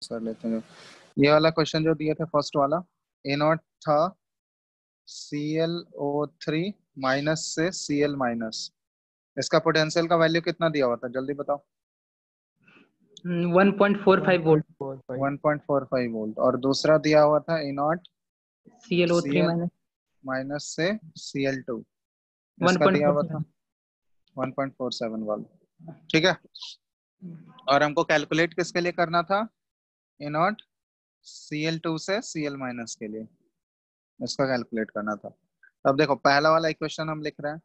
कर लेते हैं। ये वाला क्वेश्चन जो दिए थे फर्स्ट वाला, ए नॉट था ClO3 माइनस से Cl माइनस, इसका पोटेंशियल का वैल्यू कितना दिया हुआ था जल्दी बताओ। 1.45 वोल्ट। 1.45 वोल्ट। और दूसरा दिया हुआ था E naught ClO3 Cl minus minus से Cl2, इसका दिया हुआ था 1.47। 1.47 वाला। ठीक है, और हमको कैलकुलेट किसके लिए करना था, ए नॉट Cl2 से Cl माइनस के लिए, इसका कैलकुलेट करना था। अब देखो पहला वाला इक्वेशन हम लिख रहे हैं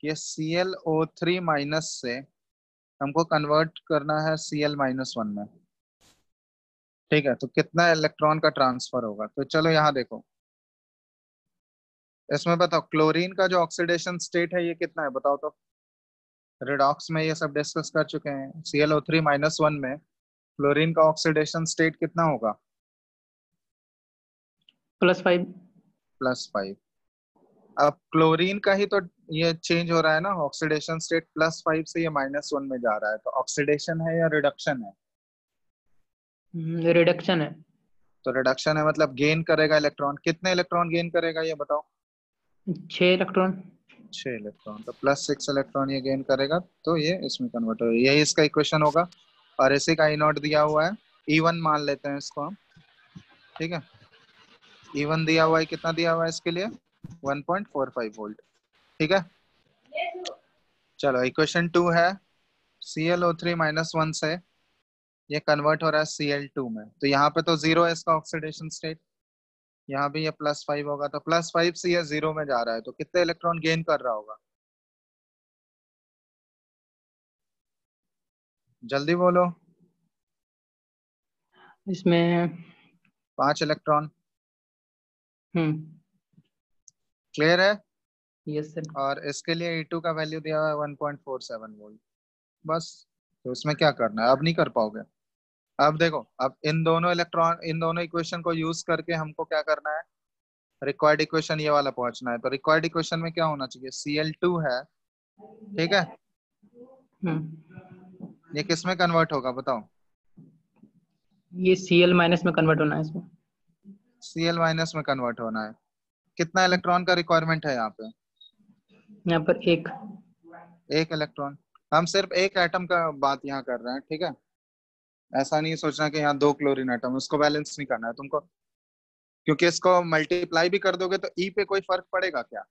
कि ClO3 माइनस से हमको कन्वर्ट करना है Cl माइनस 1 में। ठीक है, तो कितना इलेक्ट्रॉन का ट्रांसफर होगा, तो चलो यहाँ देखो, इसमें बताओ क्लोरीन का जो ऑक्सीडेशन स्टेट है ये कितना है बताओ तो। रिडॉक्स में ये सब डिस्कस कर चुके हैं, ClO3 माइनस 1 में क्लोरीन का ऑक्सीडेशन स्टेट कितना होगा, +5। +5। अब क्लोरीन का ही तो ये चेंज हो रहा है ना, ऑक्सीडेशन स्टेट +5 से ये -1 में जा रहा है, तो ऑक्सीडेशन है या रिडक्शन है, रिडक्शन है। तो रिडक्शन है मतलब गेन करेगा इलेक्ट्रॉन, कितने इलेक्ट्रॉन गेन करेगा ये बताओ। 6 इलेक्ट्रॉन। 6 इलेक्ट्रॉन, तो +6 इलेक्ट्रॉन ये गेन करेगा, तो ये इसमें कन्वर्ट होगा, यही इसका इक्वेशन होगा। और इसी का E0 दिया हुआ है, E1 मान लेते हैं इसको हम। ठीक है, E1 दिया हुआ है, कितना दिया हुआ है इसके लिए 1.45 वोल्ट। ठीक है, चलो इक्वेशन 2 है ClO3 माइनस 1 से ये कन्वर्ट हो रहा है Cl2 में, तो यहाँ पे तो 0 है इसका ऑक्सीडेशन स्टेट, यहाँ भी ये +5 होगा, तो +5 से ये 0 में जा रहा है, तो कितने इलेक्ट्रॉन गेन कर रहा होगा जल्दी बोलो। इसमें 5 इलेक्ट्रॉन। हम्म क्लियर है, यस सर। और इसके लिए E2 का वैल्यू दिया हुआ है 1.47 वोल्ट। बस, तो इसमें क्या करना है, अब नहीं कर पाओगे। अब देखो, अब इन दोनों इक्वेशन को यूज करके हमको क्या करना है, रिक्वायर्ड इक्वेशन ये वाला पहुंचना है। तो रिक्वायर्ड इक्वेशन में क्या होना चाहिए, Cl2 है, ठीक है, ये किस में कन्वर्ट होगा बताओ, ये Cl माइनस में कन्वर्ट होना है इसमें। Cl माइनस में कन्वर्ट होना है। कितना इलेक्ट्रॉन का रिक्वायरमेंट है यहाँ पे, यहाँ पर एक। एक इलेक्ट्रॉन। हम सिर्फ एक एटम का बात यहाँ कर रहे हैं, ठीक है, ऐसा नहीं सोचना कि यहाँ 2 क्लोरीन एटम, उसको बैलेंस नहीं करना है तुमको, क्योंकि इसको मल्टीप्लाई भी कर दोगे तो ई पे कोई फर्क पड़ेगा क्या,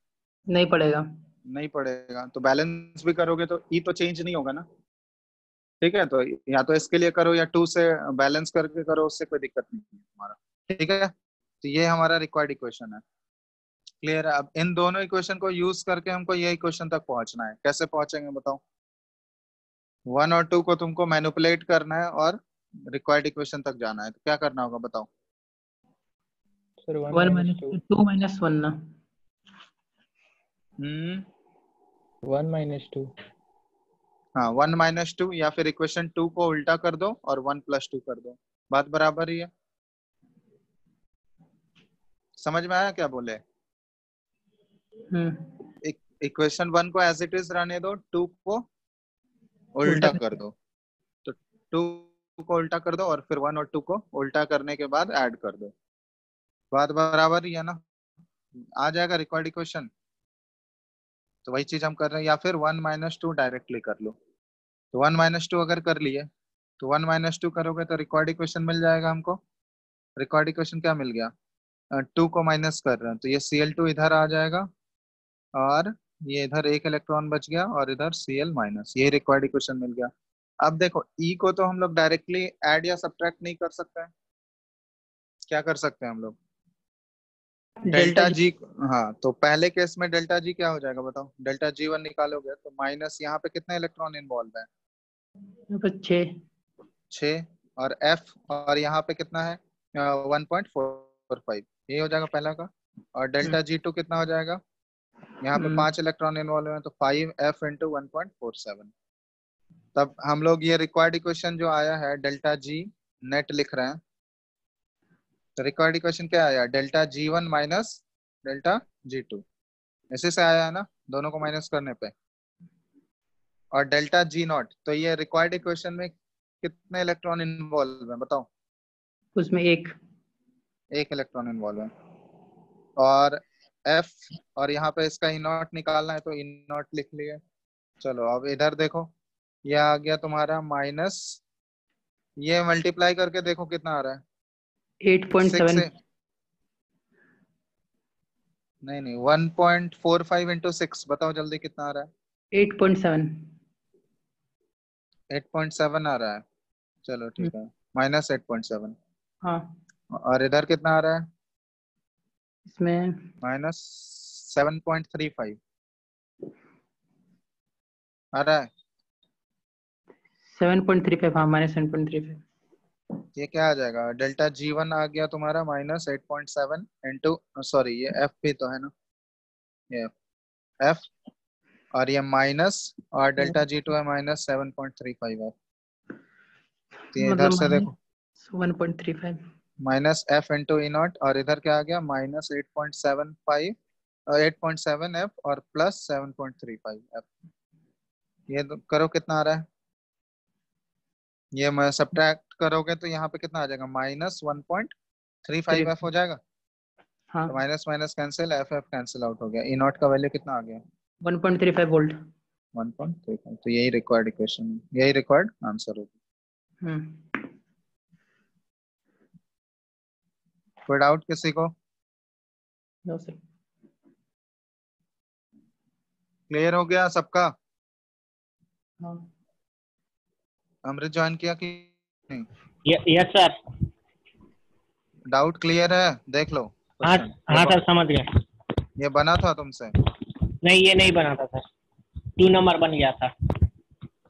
नहीं पड़ेगा। नहीं पड़ेगा, तो बैलेंस भी करोगे तो ई तो चेंज नहीं होगा ना। ठीक है, तो या तो इसके लिए करो या 2 से बैलेंस करके करो, उससे कोई दिक्कत नहीं है हमारा। ठीक है, तो ये हमारा रिक्वायर्ड इक्वेशन है। क्लियर है, अब इन दोनों इक्वेशन को यूज करके हमको ये इक्वेशन तक पहुंचना है, कैसे पहुंचेंगे बताओ। 1 और 2 को तुमको मैनिपुलेट करना है और रिक्वायर्ड इक्वेशन तक जाना है, तो क्या करना होगा बताओ। Sir 1 1 minus minus 2। 2 माइनस 1 ना। 1 माइनस 2। हाँ, 1 - 2, या फिर इक्वेशन 2 को उल्टा कर दो और 1 + 2 कर दो, बात बराबर ही है। समझ में आया क्या बोले, इक्वेशन 1 को एज इट इज रहने दो, 2 को उल्टा। उल्टा कर दो, तो 2 को उल्टा कर दो और फिर 1 और 2 को उल्टा करने के बाद ऐड कर दो, बात बराबर ही है ना, आ जाएगा रिक्वायर्ड इक्वेशन। तो वही चीज हम कर रहे हैं, या फिर 1 - 2 डायरेक्टली कर लो, तो 1 - 2 अगर कर लिए तो 1 - 2 करोगे तो रिक्वायर्ड इक्वेशन मिल जाएगा हमको। रिक्वायर्ड इक्वेशन क्या मिल गया, 2 को माइनस कर रहे हैं तो ये Cl2 इधर आ जाएगा, और ये इधर एक इलेक्ट्रॉन बच गया, और इधर Cl माइनस, ये रिक्वायर्ड इक्वेशन मिल गया। अब देखो E को तो हम लोग डायरेक्टली ऐड या सब्ट्रैक्ट नहीं कर सकते हैं, क्या कर सकते हैं हम लोग, डेल्टा डेल्टा जी। जी। हाँ, तो पहले केस में डेल्टा जी क्या हो जाएगा बताओ, ΔG1 निकालोगे तो माइनस यहाँ पे कितने इलेक्ट्रॉन इन्वॉल्व है, यहाँ पर 6। 6, और F, और यहाँ पे कितना है 1.45, ये हो जाएगा पहला का। और ΔG2 कितना हो जाएगा, यहाँ पे 5 इलेक्ट्रॉन इन्वॉल्व है, तो 5F × 1.47। तब हम लोग ये रिक्वायर्ड इक्वेशन जो आया है ΔG नेट लिख रहे हैं, तो रिक्वायर्ड इक्वेशन क्या आया, ΔG1 माइनस ΔG2, इसी से आया है ना, दोनों को माइनस करने पे। और ΔG0, तो ये रिक्वायर्ड इक्वेशन में कितने इलेक्ट्रॉन इन्वॉल्व है बताओ, उसमें एक इलेक्ट्रॉन इन्वॉल्व है। और F, और यहाँ पे इसका ई नॉट निकालना है तो ई नॉट लिख लिए। चलो अब इधर देखो, ये आ गया तुम्हारा माइनस, ये मल्टीप्लाई करके देखो कितना आ रहा है। 8.7। 6 नहीं नहीं, 1.45 इंटू 6, बताओ जल्दी कितना आ रहा है। 8.7। 8.7 आ रहा है। चलो ठीक है, -8.7। हाँ और इधर कितना आ रहा है? इसमें -7.35 आ रहा है। 7.35। हाँ -7.35। ये क्या आ जाएगा? डेल्टा G1 आ गया तुम्हारा -8.7 इंटू, सॉरी ये F भी तो है ना, ये F, और ये माइनस, और डेल्टा G2 है -7.35 है। तो ये इधर मतलब से देखो, -1.35। -F इंटू ई नॉट, और इधर क्या आ गया? -8.7 F और +7.35 F। ये करो कितना आ रहा है। ये मैं सब्ट्रैक्ट करोगे तो यहाँ पे कितना आ जाएगा? -1.35 F हो जाएगा। हाँ तो minus minus cancel, F F cancel out हो गया। ई नॉट का वैल्यू कितना आ गया? 1.35 वोल्ट। 1.35। तो यही रिक्वायर्ड इक्वेशन, यही रिक्वायर्ड आंसर होगा। हम्म। कोई डाउट किसी को? No sir. क्लियर हो गया सबका? हाँ अमृत ज्वाइन किया कि नहीं? Yes sir. डाउट क्लियर है? देख लो हाँ क्वेश्चन, हाँ सर, समझ गया। ये बना था तुमसे? नहीं, ये नहीं बना था सर, 2 नंबर बन गया था।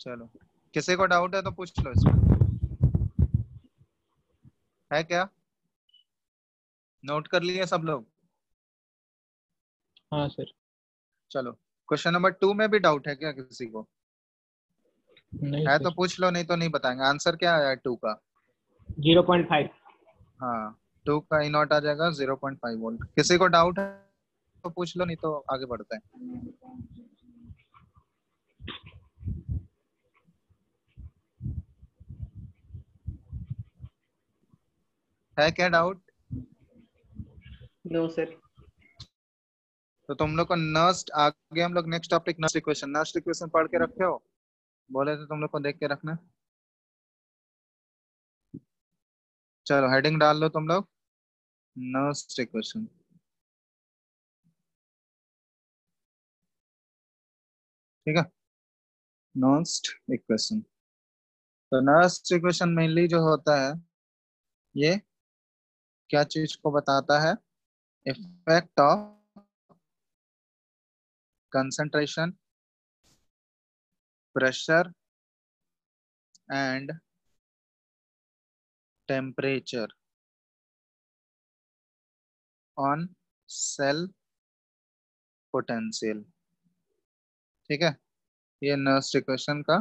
चलो, किसी को डाउट है तो पूछ लो इसमें, है क्या? नोट कर लिए सब लोग? हाँ सर। चलो, क्वेश्चन नंबर 2 में भी डाउट है क्या किसी को? नहीं है तो सर। पूछ लो, नहीं तो नहीं बताएंगे। आंसर क्या आया 2 का? 0.5। हाँ, 2 का ई नॉट आ जाएगा 0.5 वोल्ट। किसी को डाउट है तो पूछ लो, नहीं तो आगे बढ़ते हैं। है क्या डाउट? No sir. तो तुम लोग को नस्ट, आगे हम लोग next topic Nernst equation, Nernst equation पढ़ के रखे हो? बोले थे तुम लोग को देख के रखना। चलो हेडिंग डाल लो तुम लोग, नस्ट इक्वेशन। ठीक है, नस्ट इक्वेशन। तो नस्ट इक्वेशन मेनली जो होता है, ये क्या चीज को बताता है? Effect of concentration, pressure and temperature on cell potential. ठीक है, ये नस्ट इक्वेशन का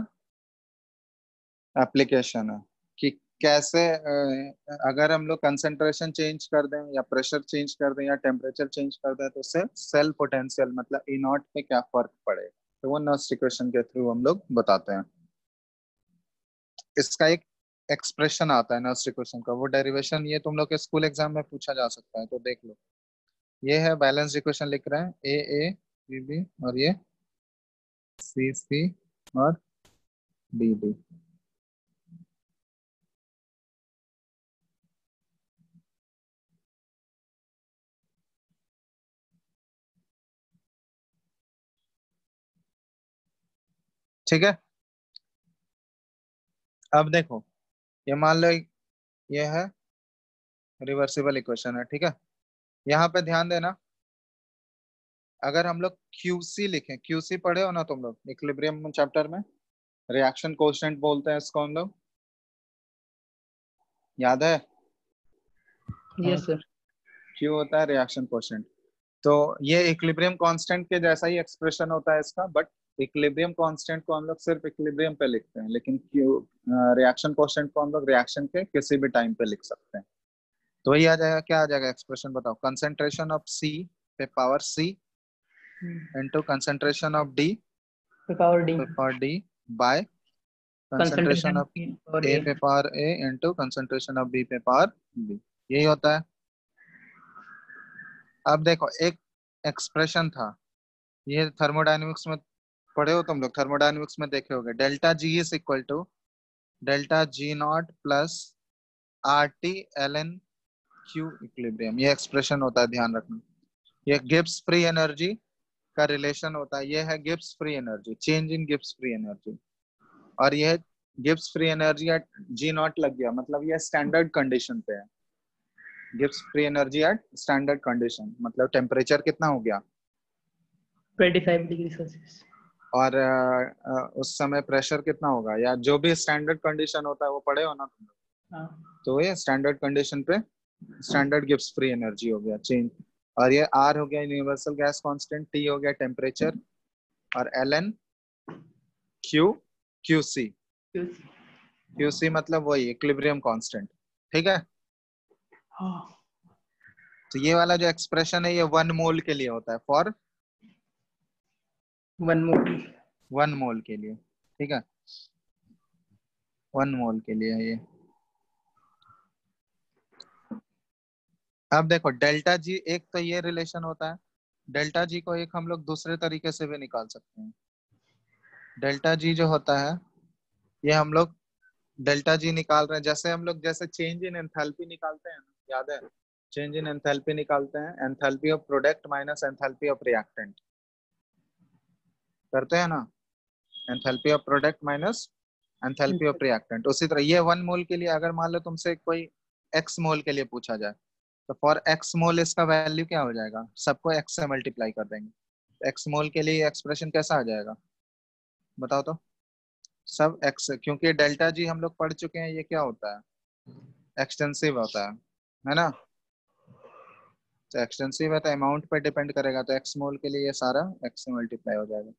एप्लीकेशन है कि कैसे अगर हम लोग कंसंट्रेशन चेंज कर दें या प्रेशर चेंज कर दें या टेम्परेचर चेंज कर दें तो उससे सेल पोटेंशियल मतलब ई नॉट पे क्या फर्क पड़ेगा, तो वो नस्ट इक्वेशन के थ्रू हम लोग बताते हैं। इसका एक एक्सप्रेशन आता है नस्ट इक्वेशन का, वो डेरिवेशन ये तुम लोग के स्कूल एग्जाम में पूछा जा सकता है, तो देख लो। ये है बैलेंस इक्वेशन, लिख रहे हैं ए बी बी, और ये सी और डी। ठीक है, अब देखो, ये मान लो ये है रिवर्सिबल इक्वेशन है। ठीक है, यहाँ पे ध्यान देना, अगर हम लोग क्यूसी लिखें, क्यूसी पढ़े हो ना तुम लोग इक्विलिब्रियम चैप्टर में, रिएक्शन कोएफिशिएंट बोलते हैं इसको हम लोग, याद है? हाँ यस सर। क्यू होता है रिएक्शन कोएफिशिएंट। तो ये इक्विलिब्रियम कांस्टेंट के जैसा ही एक्सप्रेशन होता है इसका, बट इक्विलिब्रियम कांस्टेंट को हम लोग सिर्फ इक्विलिब्रियम पे लिखते हैं, लेकिन क्यू रिएक्शन कोएफिशिएंट को हम लोग रिएक्शन के किसी भी टाइम पे लिख सकते हैं। तो वही आ जाएगा, क्या आ जाएगा एक्सप्रेशन बताओ? कंसंट्रेशन ऑफ सी पे power C into concentration of D power D पे power D by concentration of और ए पे power A into concentration of B पे पावर बी, यही होता है। अब देखो एक एक्सप्रेशन था, ये थर्मोडायनेमिक्स में पढ़े हो तुम लोग, थर्मोडायनेमिक्स में देखे होगे, delta G is equal to delta G naught plus R T L N Q equilibrium, ये एक्सप्रेशन होता है, ध्यान रखना। ये गिब्स फ्री एनर्जी का रिलेशन होता है, ये है Gibbs free energy, change in Gibbs free energy, और ये Gibbs free energy at G naught लग गया, मतलब ये स्टैंडर्ड कंडीशन पे है। Gibbs free energy at standard condition मतलब टेम्परेचर कितना हो गया 25 डिग्री सेल्सियस। और उस समय प्रेशर कितना होगा, या जो भी स्टैंडर्ड कंडीशन होता है वो पढ़े हो ना तुम लोग। हाँ, तो ये स्टैंडर्ड कंडीशन पे स्टैंडर्ड गिब्स फ्री एनर्जी हो गया चेंज, और ये आर हो गया यूनिवर्सल गैस कांस्टेंट, टी हो गया टेम्परेचर, और L N Q Q C, Q C मतलब वही इक्विलिब्रियम कांस्टेंट, ठीक है। हाँ, तो ये वाला जो एक्सप्रेशन है ये 1 मोल के लिए होता है, फॉर 1 मोल। 1 मोल के लिए, ठीक है, 1 मोल के लिए है ये। अब देखो डेल्टा जी, एक तो ये रिलेशन होता है, डेल्टा जी को एक हम लोग दूसरे तरीके से भी निकाल सकते हैं। डेल्टा जी जो होता है ये हम लोग डेल्टा जी निकाल रहे हैं, जैसे हम लोग जैसे चेंज इन एंथैल्पी निकालते हैं ना, याद है, चेंज इन एंथैल्पी निकालते हैं, enthalpy of product minus enthalpy of reactant, करते हैं ना, enthalpy of product minus enthalpy of reactant. उसी तरह ये 1 मोल के लिए अगर मान लो तुमसे कोई एक्स मोल के लिए पूछा जाए, तो फॉर एक्स मोल इसका वैल्यू क्या हो जाएगा, सबको एक्स से मल्टीप्लाई कर देंगे, एक्स मोल के लिए एक्सप्रेशन कैसा आ जाएगा बताओ तो, सब एक्स, क्योंकि डेल्टा जी हम लोग पढ़ चुके हैं ये क्या होता है, एक्सटेंसिव होता है ना, तो एक्सटेंसिव है तो अमाउंट पे डिपेंड करेगा, तो एक्स मोल के लिए ये सारा एक्स से मल्टीप्लाई हो जाएगा,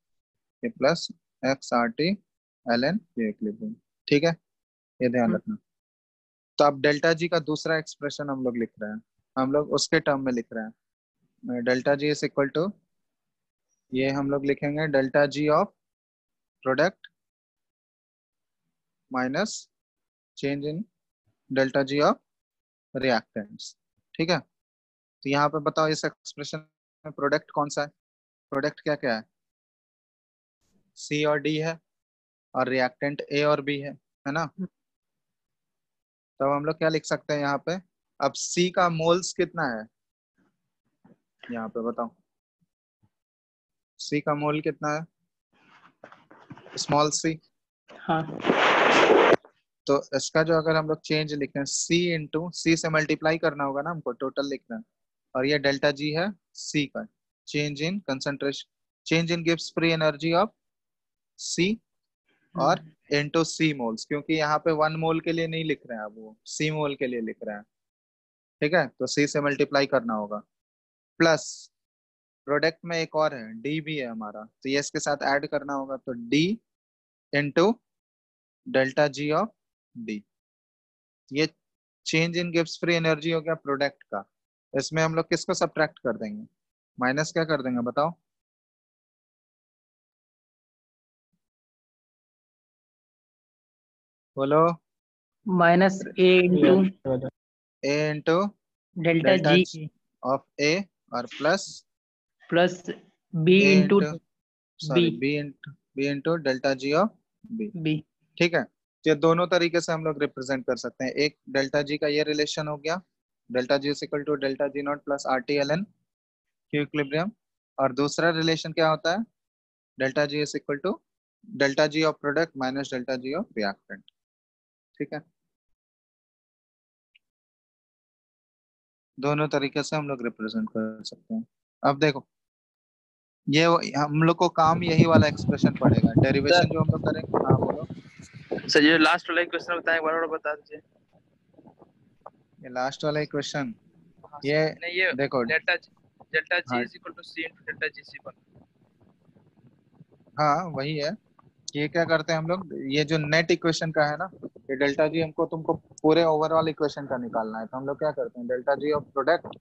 ये plus x are T L an equilibrium, ठीक है, ये ध्यान रखना। तो अब डेल्टा जी का दूसरा एक्सप्रेशन हम लोग लिख रहे हैं, हम लोग उसके टर्म में लिख रहे हैं, delta G is equal to, ये हम लोग लिखेंगे delta G of product minus change in delta G of reactants, ठीक है। तो यहाँ पे बताओ इस एक्सप्रेशन में प्रोडक्ट कौन सा है, प्रोडक्ट क्या क्या है, सी और डी है, और रिएक्टेंट ए और बी है ना। तो हम लोग क्या लिख सकते हैं यहाँ पे, अब सी का मोल्स कितना है, यहाँ पे बताओ, सी का मोल कितना है, स्मॉल सी। हाँ, तो इसका जो अगर हम लोग चेंज लिखें, सी इंटू सी से मल्टीप्लाई करना होगा ना हमको, टोटल लिखना है, और ये डेल्टा जी है सी का, change in concentration, change in gives free energy of C, और इंटू सी मोल्स, क्योंकि यहाँ पे 1 मोल के लिए नहीं लिख रहे हैं, अब वो सी मोल के लिए लिख रहे हैं, ठीक है, तो सी से मल्टीप्लाई करना होगा, प्लस प्रोडक्ट में एक और है डी भी है हमारा, तो ये इसके साथ ऐड करना होगा, तो D into delta G of D, ये change in gives free energy हो गया प्रोडक्ट का, इसमें हम लोग किसको सब्ट्रैक्ट कर देंगे, माइनस क्या कर देंगे बताओ, बोलो, minus A into A into delta delta G of A, और plus plus B A into into, B sorry B into delta G of B, B. ठीक है। तो ये दोनों तरीके से हम लोग रिप्रेजेंट कर सकते हैं, एक डेल्टा जी का ये रिलेशन हो गया, delta G is equal to delta G naught plus R T L N Q equilibrium, और दूसरा रिलेशन क्या होता है, delta G is equal to delta G of product minus delta G of reactant, ठीक है। दोनों तरीके से हम लोग रिप्रेजेंट कर सकते हैं। अब देखो ये हम लोग को काम यही वाला एक्सप्रेशन पड़ेगा, डेरिवेशन जो हम लोग करेंगे, हाँ बोलो। सर ये लास्ट वाला क्वेश्चन बताएं, एक बार और बता दीजिए। ये लास्ट वाला क्वेश्चन, हाँ ये सर, नहीं ये देखो, डेल्टा जी हाँ is equal to C into delta G C one. हाँ वही है, ये क्या करते हैं हम लोग, ये जो नेट इक्वेशन का है ना, ये डेल्टा जी हमको तुमको पूरे ओवरऑल इक्वेशन का निकालना है, तो हम लोग क्या करते हैं, delta G of product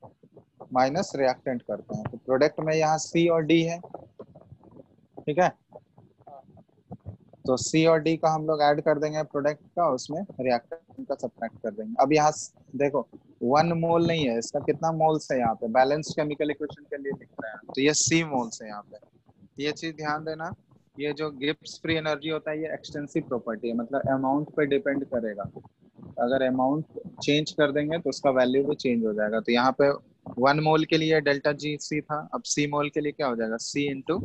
minus reactant करते हैं, तो प्रोडक्ट में यहाँ सी और डी है, ठीक है, तो सी और डी का हम लोग ऐड कर देंगे प्रोडक्ट का, उसमें रिएक्टेंट का सब्ट्रैक्ट कर देंगे। अब यहाँ देखो 1 मोल नहीं है, इसका कितना मोल्स है यहाँ पे, बैलेंस्ड केमिकल इक्वेशन के लिए लिख रहे हैं, तो ये सी मोल्स है यहाँ पे। ये चीज ध्यान देना, ये जो गिब्स फ्री एनर्जी होता है ये एक्सटेंसिव प्रॉपर्टी है, मतलब अमाउंट पे डिपेंड करेगा। अगर अमाउंट चेंज कर देंगे तो उसका वैल्यू भी चेंज हो जाएगा। तो यहाँ पे 1 मोल के लिए डेल्टा जी सी था, अब सी मोल के लिए क्या हो जाएगा, सी इंटू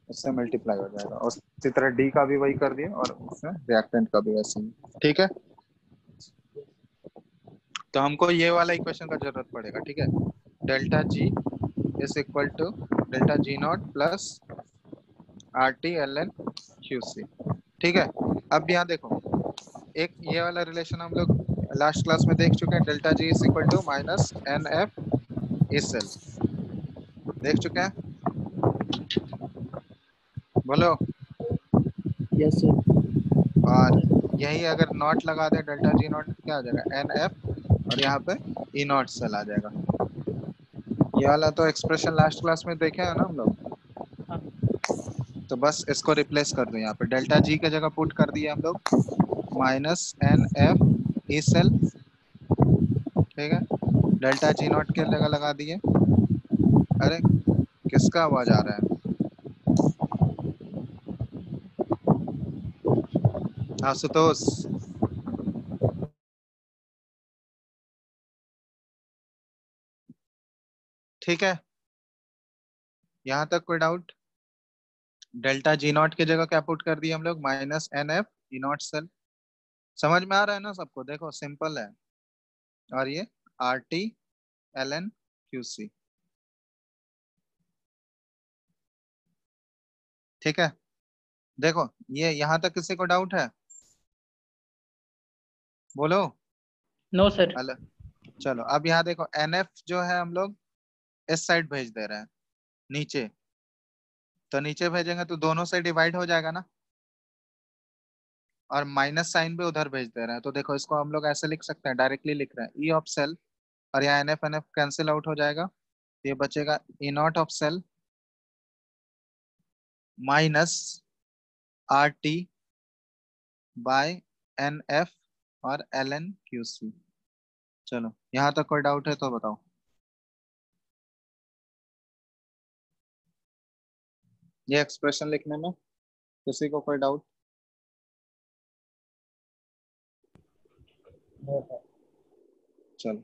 उससे मल्टीप्लाई हो जाएगा। और इसी तरह डी का भी वही कर दिया और उसमें रिएक्टेंट का भी वैसे ही। ठीक है, तो हमको ये वाला इक्वेशन का जरूरत पड़ेगा। ठीक है, delta G is equal to delta G naught plus R T L N Q C. ठीक है, अब यहाँ देखो एक ये वाला रिलेशन हम लोग लास्ट क्लास में देख चुके हैं, delta G is equal to minus N F S L, देख चुके हैं, बोलो। Yes sir. और यही अगर नॉट लगा दे डेल्टा जी नॉट क्या आ जाएगा, एन एफ और यहाँ पे ई नॉट सेल आ जाएगा। ये वाला तो एक्सप्रेशन लास्ट क्लास में देखे है ना हम लोग, तो बस इसको रिप्लेस कर दो, यहाँ पे डेल्टा जी की जगह पुट कर दिए हम लोग minus N F E cell. ठीक है, डेल्टा जी नॉट के जगह लगा दिए। अरे किसका आवाज आ रहा है, आशुतोष? ठीक है, यहाँ तक कोई डाउट? डेल्टा जी नॉट की जगह क्या पुट कर दिए हम लोग, minus N F E naught cell. समझ में आ रहा है ना सबको, देखो सिंपल है। और ये R T L N Q C. ठीक है, देखो ये यहाँ तक किसी को डाउट है, बोलो। No sir. हेलो, चलो अब यहाँ देखो एन एफ जो है हम लोग इस साइड भेज दे रहे हैं नीचे, तो नीचे भेजेंगे तो दोनों से डिवाइड हो जाएगा ना, और माइनस साइन भी उधर भेज दे रहे हैं। तो देखो इसको हम लोग ऐसे लिख सकते हैं, डायरेक्टली लिख रहे हैं ई ऑफ सेल, और यहाँ एन एफ कैंसिल आउट हो जाएगा, ये बचेगा E naught of cell minus R T by N F और एल एन क्यू सी। चलो यहाँ तक कोई डाउट है तो बताओ। ये एक्सप्रेशन लिखने में किसी को कोई डाउट? चलो,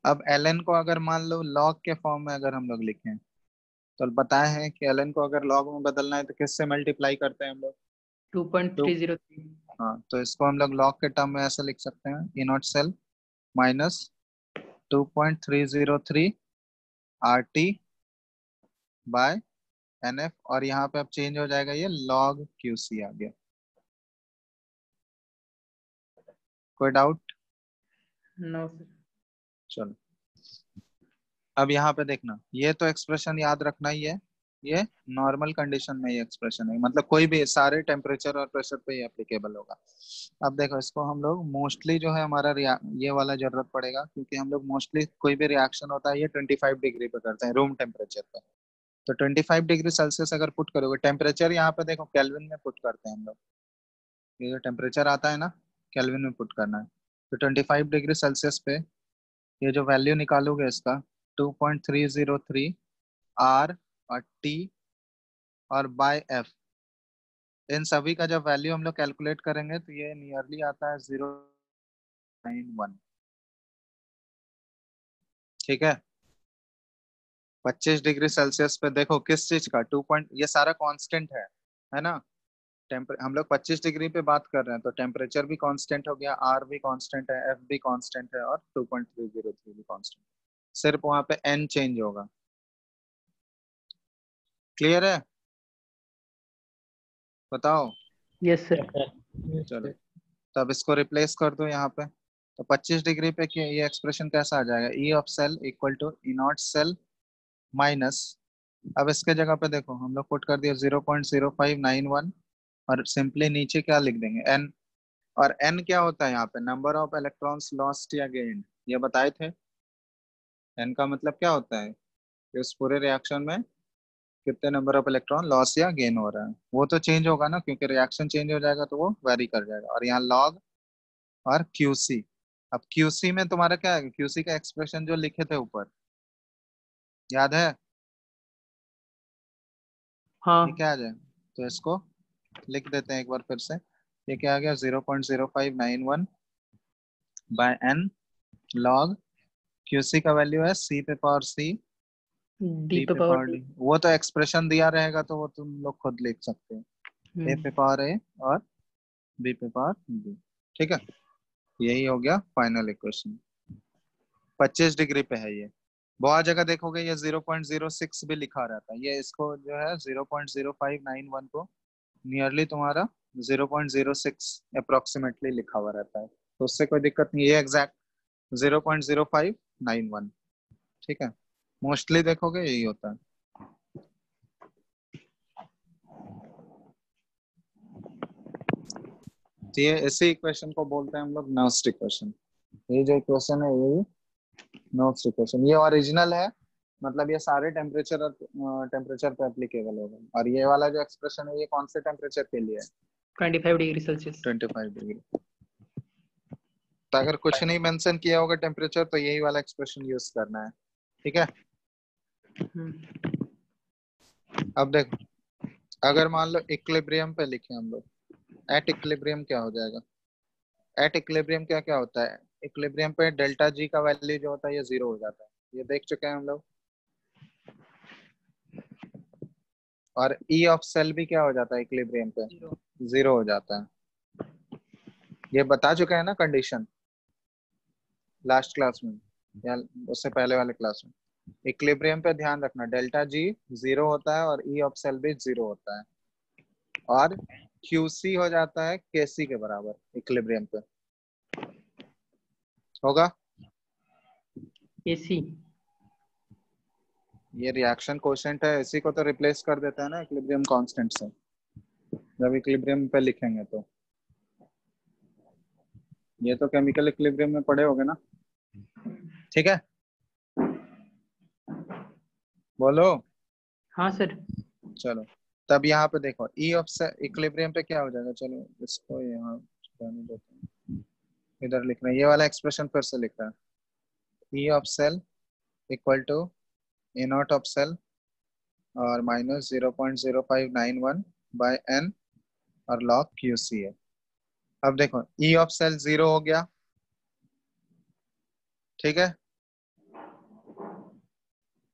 अब ln को अगर मान लो log के फॉर्म में अगर हम लोग लिखें, तो बताए हैं कि ln को अगर log में बदलना है तो किससे मल्टीप्लाई करते हैं हम लोग, 2.303। हाँ तो इसको हम लोग log के टर्म में ऐसे लिख सकते हैं, E naught cell minus 2.303 R T by N F, और यहाँ पे अब चेंज हो जाएगा ये log क्यू सी आ गया। कोई डाउट? No sir. चलो अब यहाँ पे देखना, ये तो एक्सप्रेशन याद रखना ही है, ये नॉर्मल कंडीशन में ये एक्सप्रेशन है, मतलब कोई भी सारे टेम्परेचर और प्रेशर पे ये एप्लीकेबल होगा। अब देखो इसको हम लोग मोस्टली जो है हमारा ये वाला जरूरत पड़ेगा, क्योंकि हम लोग मोस्टली कोई भी रिएक्शन होता है ये 25 डिग्री पे करते हैं, रूम टेम्परेचर पे। तो 25 डिग्री सेल्सियस अगर पुट करोगे, टेम्परेचर यहाँ पे देखो केल्विन में पुट करते हैं हम लोग, ये जो टेम्परेचर आता है ना केल्विन में पुट करना है। तो 25 डिग्री सेल्सियस पे ये जो वैल्यू निकालोगे इसका 2.303 आर और टी और बाय एफ, इन सभी का जब वैल्यू हम लोग कैलकुलेट करेंगे तो ये नियरली आता है 091। ठीक है, 25 डिग्री सेल्सियस पे देखो किस चीज का 2 पॉइंट, ये सारा कांस्टेंट है ना। हम लोग 25 डिग्री पे बात कर रहे हैं, तो टेम्परेचर भी कांस्टेंट हो गया, आर भी कांस्टेंट है, एफ भी कांस्टेंट है, और 2.303 भी कांस्टेंट, सिर्फ वहां पे एन चेंज होगा। क्लियर है, बताओ। Yes sir. चलो तब इसको रिप्लेस कर दो यहाँ पे, तो 25 डिग्री पे ये एक्सप्रेशन कैसा आ जाएगा, E of cell equal to E naught cell minus, अब इसके जगह पे देखो हम लोग पुट कर दिया 0.0591, और सिंपली नीचे क्या लिख देंगे एन, और एन क्या होता है यहाँ पे, नंबर ऑफ इलेक्ट्रॉन्स लॉस्ट या गेन्ड, ये बताए थे। एन का मतलब क्या होता है कि उस पूरे रिएक्शन में कितने नंबर ऑफ इलेक्ट्रॉन लॉस या गेन हो रहा है, वो तो चेंज होगा ना, क्योंकि रिएक्शन चेंज हो जाएगा तो वो वेरी कर जाएगा। और यहाँ लॉग और क्यूसी। अब क्यूसी में तुम्हारा क्या है, क्यूसी का एक्सप्रेशन जो लिखे थे ऊपर, याद है? हाँ ये क्या आ जाए, तो इसको लिख देते हैं एक बार फिर से। ये क्या आ गया, 0.0591 बाय एन लॉग क्यूसी का वैल्यू है सी पे पावर सी डी डी पे पे पावर पावर डी। डी। वो तो एक्सप्रेशन दिया रहेगा तो वो तुम लोग खुद लिख सकते हो, ए पे पावर ए और बी पे पावर बी। ठीक है, यही हो गया फाइनल इक्वेशन। 25 डिग्री पे है ये। बहुत जगह देखोगे ये 0.06 भी लिखा रहता है, ये इसको जो है 0.0591 को नियरली तुम्हारा 0.06 अप्रोक्सीमेटली लिखा हुआ रहता है, तो उससे कोई दिक्कत नहीं है, ये एग्जैक्ट 0.0591। ठीक है, मोस्टली देखोगे यही होता है। तो ये इसी इक्वेशन को बोलते हैं हम लोग नॉस्ट इक्वेशन। ये जो इक्वेशन है यही नॉस्ट इक्वेशन, ये ओरिजिनल है, मतलब ये सारे टेम्परेचर पे एप्लीकेबल होगा। और ये वाला जो एक्सप्रेशन है ये कौन से टेम्परेचर के लिए है? 25 डिग्री सेल्सियस। 25 डिग्री। तो अगर कुछ नहीं मेंशन किया होगा टेम्परेचर तो यही वाला एक्सप्रेशन यूज करना है। ठीक है, अब देखो, अगर मान लो इक्विलिब्रियम पे लिखे हम लोग, एट इक्विलिब्रियम क्या हो जाएगा? एट इक्विलिब्रियम क्या क्या होता है? इक्विलिब्रियम पे डेल्टा जी का वैल्यू जो होता है ये 0 हो जाता है, ये देख चुके हैं हम लोग। और ई ऑफ सेल भी क्या हो जाता है इक्विलिब्रियम पे? 0 हो जाता है। ये बता चुके हैं ना कंडीशन लास्ट क्लास में या उससे पहले वाले क्लास में। इक्विलिब्रियम पे ध्यान रखना, डेल्टा जी 0 होता है और ई ऑफ सेल भी 0 होता है, और क्यूसी हो जाता है केसी के बराबर इक्विलिब्रियम पे। होगा? एसी। ये रिएक्शन कोएफिशिएंट है, इसी को तो रिप्लेस कर देता है ना इक्विलिब्रियम कांस्टेंट से, जब इक्विलिब्रियम पे लिखेंगे तो। ये तो केमिकल इक्विलिब्रियम में पढ़े होगे ना? ठीक है, बोलो। हाँ सर। चलो, तब यहाँ पे देखो ई ऑफ इक्विलिब्रियम पे क्या हो जाएगा, चलो इसको यहाँ जाने देते हैं, इधर लिख रहे हैं, ये वाला एक्सप्रेशन फिर से लिख रहा है, E of cell equal to E naught of cell और माइनस 0.0591 बाय एन और लॉग क्यू सी है। अब देखो ई ऑफ सेल 0 हो गया, ठीक है,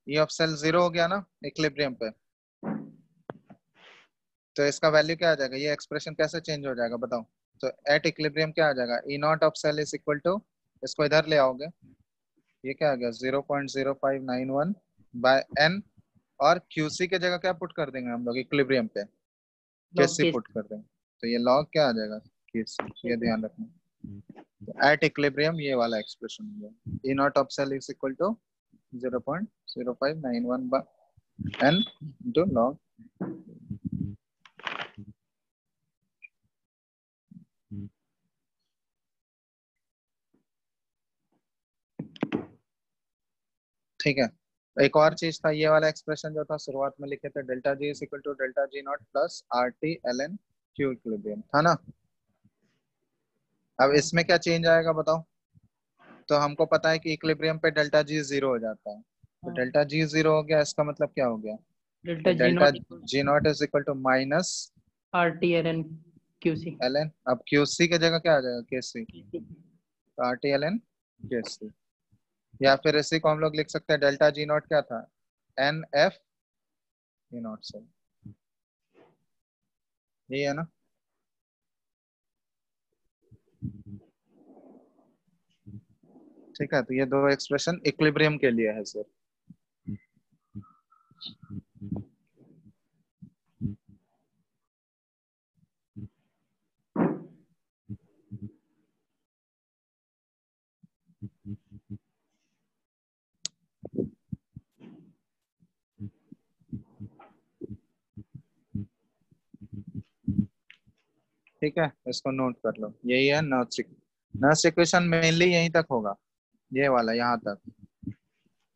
ई ऑफ सेल 0 हो गया ना इक्विलिब्रियम पे, तो इसका वैल्यू क्या आ जाएगा, ये एक्सप्रेशन कैसे चेंज हो जाएगा बताओ? तो एट इक्विलिब्रियम क्या आ जाएगा, E naught of cell is equal to, इसको इधर ले आओगे, ये क्या आ गया 0.0591 बाय एन, और क्यूसी के जगह क्या पुट कर देंगे हम लोग इक्विलिब्रियम पे, केसी पुट कर देंगे, तो ये लॉग क्या आ जाएगा केसी, ये ध्यान रखना। एट इक्विलिब्रियम ये वाला एक्सप्रेशन हो गया, E naught of cell is equal to 0.0591 by N into log. ठीक है, एक और चीज था, ये वाला एक्सप्रेशन जो था शुरुआत में लिखे थे, delta G is equal to delta G naught plus R T L N Q equilibrium था ना। अब इसमें क्या चेंज आएगा बताओ? तो हमको पता है कि इक्विलिब्रियम पे डेल्टा जी 0 हो जाता है, तो डेल्टा जी 0 हो गया, इसका मतलब क्या हो गया, delta G delta naught G naught is equal to minus R T L N Q C. L N. अब क्यू सी की जगह क्या आ जाएगा, के सी, तो आर टी एल एन के सी। या फिर इसी को हम लोग लिख सकते हैं, डेल्टा जी नॉट क्या था, एन एफ ई नॉट से, यही है ना? ठीक है, तो ये दो एक्सप्रेशन इक्विलिब्रियम के लिए है सर। ठीक है, इसको नोट कर लो, यही है नर्स इक्वेशन मेनली यहीं तक होगा, ये वाला यहाँ तक।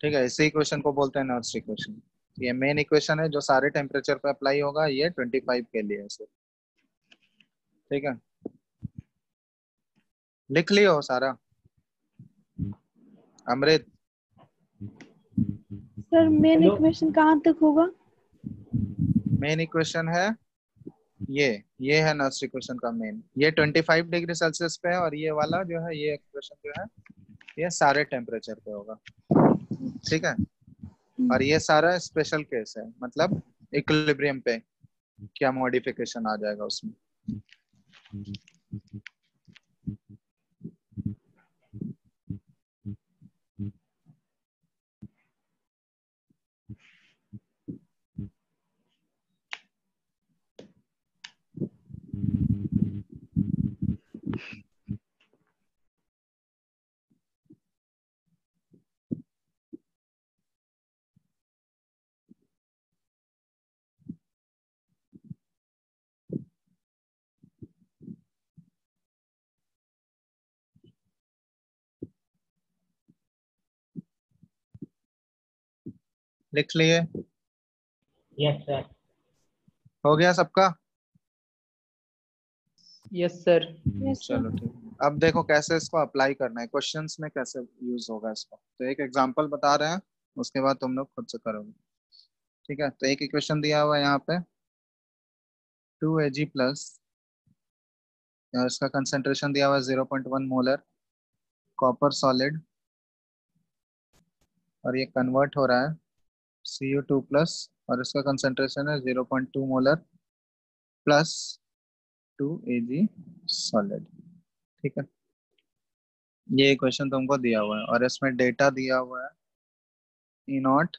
ठीक है, इसी इक्वेशन को बोलते हैं नर्स इक्वेशन। ये मेन इक्वेशन है जो सारे टेम्परेचर पे अप्लाई होगा, ये 25 के लिए है सिर्फ। ठीक है, लिख लियो सारा। अमृत, सर मेन हेलो। इक्वेशन कहाँ तक होगा? मेन इक्वेशन है ये है नर्सरी इक्वेशन का मेन, ये 25 डिग्री सेल्सियस पे है, और ये वाला जो है ये एक्सप्रेशन जो है ये सारे टेम्परेचर पे होगा। ठीक है, और ये सारा स्पेशल केस है, मतलब इक्विलिब्रियम पे क्या मॉडिफिकेशन आ जाएगा उसमें। लिख लिए? Yes sir. हो गया सबका? Yes sir. Yes sir. चलो ठीक है। अब देखो कैसे इसको अप्लाई करना है, क्वेश्चंस में कैसे यूज होगा इसको। तो एक एग्जांपल बता रहे हैं, उसके बाद तुम लोग खुद से करोगे। ठीक है, तो एक इक्वेशन दिया हुआ है यहाँ पे 2Ag प्लस, इसका कंसेंट्रेशन दिया हुआ है 0.1 मोलर कॉपर सॉलिड, और ये कन्वर्ट हो रहा है Cu2 प्लस, और इसका कंसेंट्रेशन है 0.2 मोलर प्लस 2Ag सॉलिड। ठीक है, ये इक्वेशन तुमको दिया हुआ है, और इसमें डेटा दिया हुआ है ई नॉट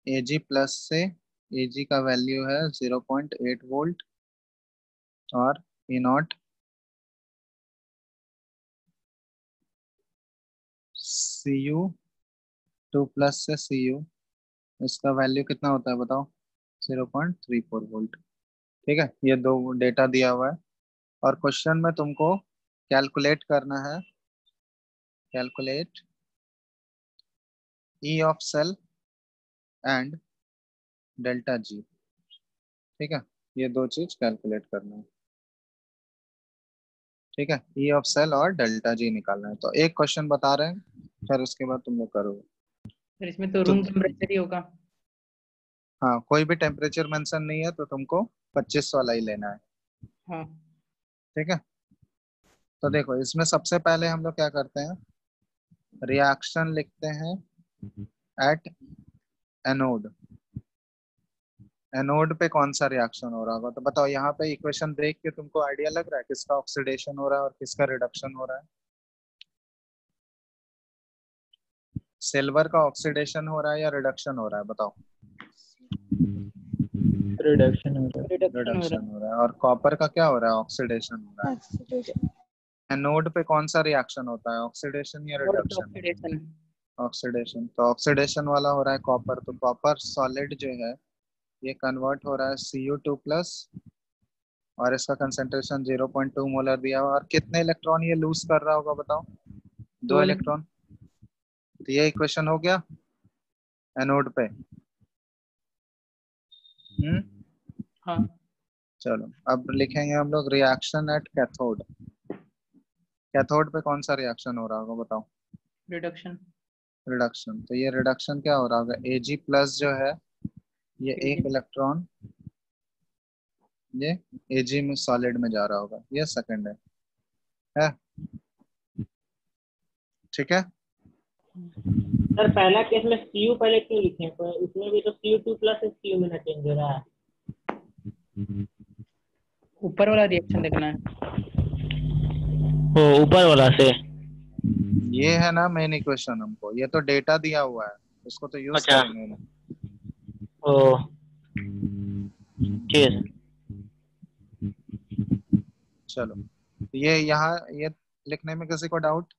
Ag प्लस से Ag का वैल्यू है 0.8 वोल्ट, और ई नॉट Cu2 प्लस से Cu, इसका वैल्यू कितना होता है बताओ? 0.34 वोल्ट। ठीक है, ये दो डेटा दिया हुआ है, और क्वेश्चन में तुमको कैलकुलेट करना है, calculate E of cell and delta G. ठीक है, ये दो चीज कैलकुलेट करना है। ठीक है, ई ऑफ सेल और डेल्टा जी निकालना है। तो एक क्वेश्चन बता रहे हैं, फिर उसके बाद तुम लोग करोगे। सर इसमें तो तो रूम टेम्परेचर ही होगा। हाँ, कोई भी टेम्परेचर मेंशन नहीं है, तो तुमको 25 वाला ही लेना है। हाँ। ठीक है, तो देखो इसमें सबसे पहले हम लोग क्या करते हैं, रिएक्शन लिखते हैं एट एनोड। एनोड पे कौन सा रिएक्शन हो रहा होगा, तो बताओ। यहाँ पे इक्वेशन देख के तुमको आइडिया लग रहा है किसका ऑक्सीडेशन हो रहा है और किसका रिडक्शन हो रहा है? सिल्वर का ऑक्सीडेशन हो रहा है या रिडक्शन हो रहा है, बताओ? रिडक्शन हो रहा है। रिडक्शन हो रहा है। और कॉपर का क्या हो रहा है? ऑक्सीडेशन हो रहा है। ऑक्सीडेशन। एनोड पे कौन सा रिएक्शन होता है, ऑक्सीडेशन या रिडक्शन? ऑक्सीडेशन। ऑक्सीडेशन। तो ऑक्सीडेशन वाला हो रहा है कॉपर, तो कॉपर सॉलिड जो है ये कन्वर्ट हो रहा है Cu2 प्लस, और इसका कंसेंट्रेशन 0.2 मोलर दिया हुआ, और कितने इलेक्ट्रॉन ये लूज कर रहा होगा बताओ? 2 2 इलेक्ट्रॉन। तो ये इक्वेशन हो गया एनोड पे। हाँ। चलो अब लिखेंगे हम लोग रिएक्शन एट कैथोड। कैथोड पे कौन सा रिएक्शन हो रहा होगा बताओ? रिडक्शन। रिडक्शन। तो ये रिडक्शन क्या हो रहा होगा? Ag प्लस जो है ये एक इलेक्ट्रॉन ये Ag में सॉलिड में जा रहा होगा, ये सेकंड है? ठीक है, सर पहला केस में Cu पहले क्यों लिखे, तो इसमें भी तो Cu2 प्लस Cu में ना चेंज हो रहा है। ऊपर वाला रिएक्शन देखना है। ओ ऊपर वाला से। ये है ना मेन इक्वेशन, हमको ये तो डेटा दिया हुआ है, उसको तो यूज अच्छा। करेंगे ना। ओ ठीक है सर। चलो, ये यहाँ ये लिखने में किसी को डाउट?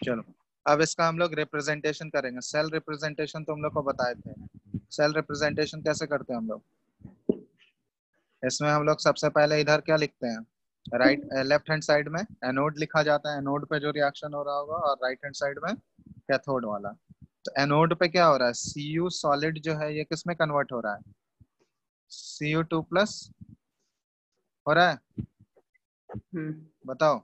चलो, अब इसका हम लोग रिप्रेजेंटेशन करेंगे। सेल रिप्रेजेंटेशन तुम लोग को बताए थे। सेल रिप्रेजेंटेशन कैसे करते हैं हम लोग? इसमें हम लोग सबसे पहले इधर क्या लिखते हैं, राइट लेफ्ट हैंड साइड में एनोड लिखा जाता है, एनोड पे जो रिएक्शन हो रहा होगा, और राइट हैंड साइड में कैथोड वाला। तो एनोड पे क्या हो रहा है, Cu सॉलिड जो है ये किस में कन्वर्ट हो रहा है, Cu2+ हो रहा है, बताओ।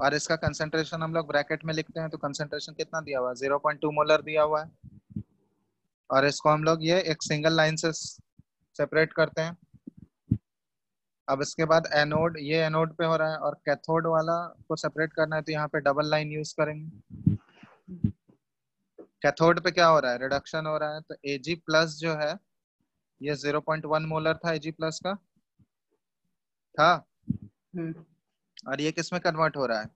और इसका कंसंट्रेशन हम लोग ब्रैकेट में लिखते हैं, तो कंसंट्रेशन कितना दिया हुआ है, 0.2 मोलर दिया हुआ है। और इसको हम लोग ये एक सिंगल लाइन से सेपरेट करते हैं। अब इसके बाद एनोड, ये एनोड पे हो रहा है और कैथोड वाला को सेपरेट करना है, तो यहाँ पे डबल लाइन यूज करेंगे। कैथोड पे क्या हो रहा है, रिडक्शन हो रहा है, तो Ag+ जो है ये 0.1 मोलर था Ag+ का था, और ये किस में कन्वर्ट हो रहा है,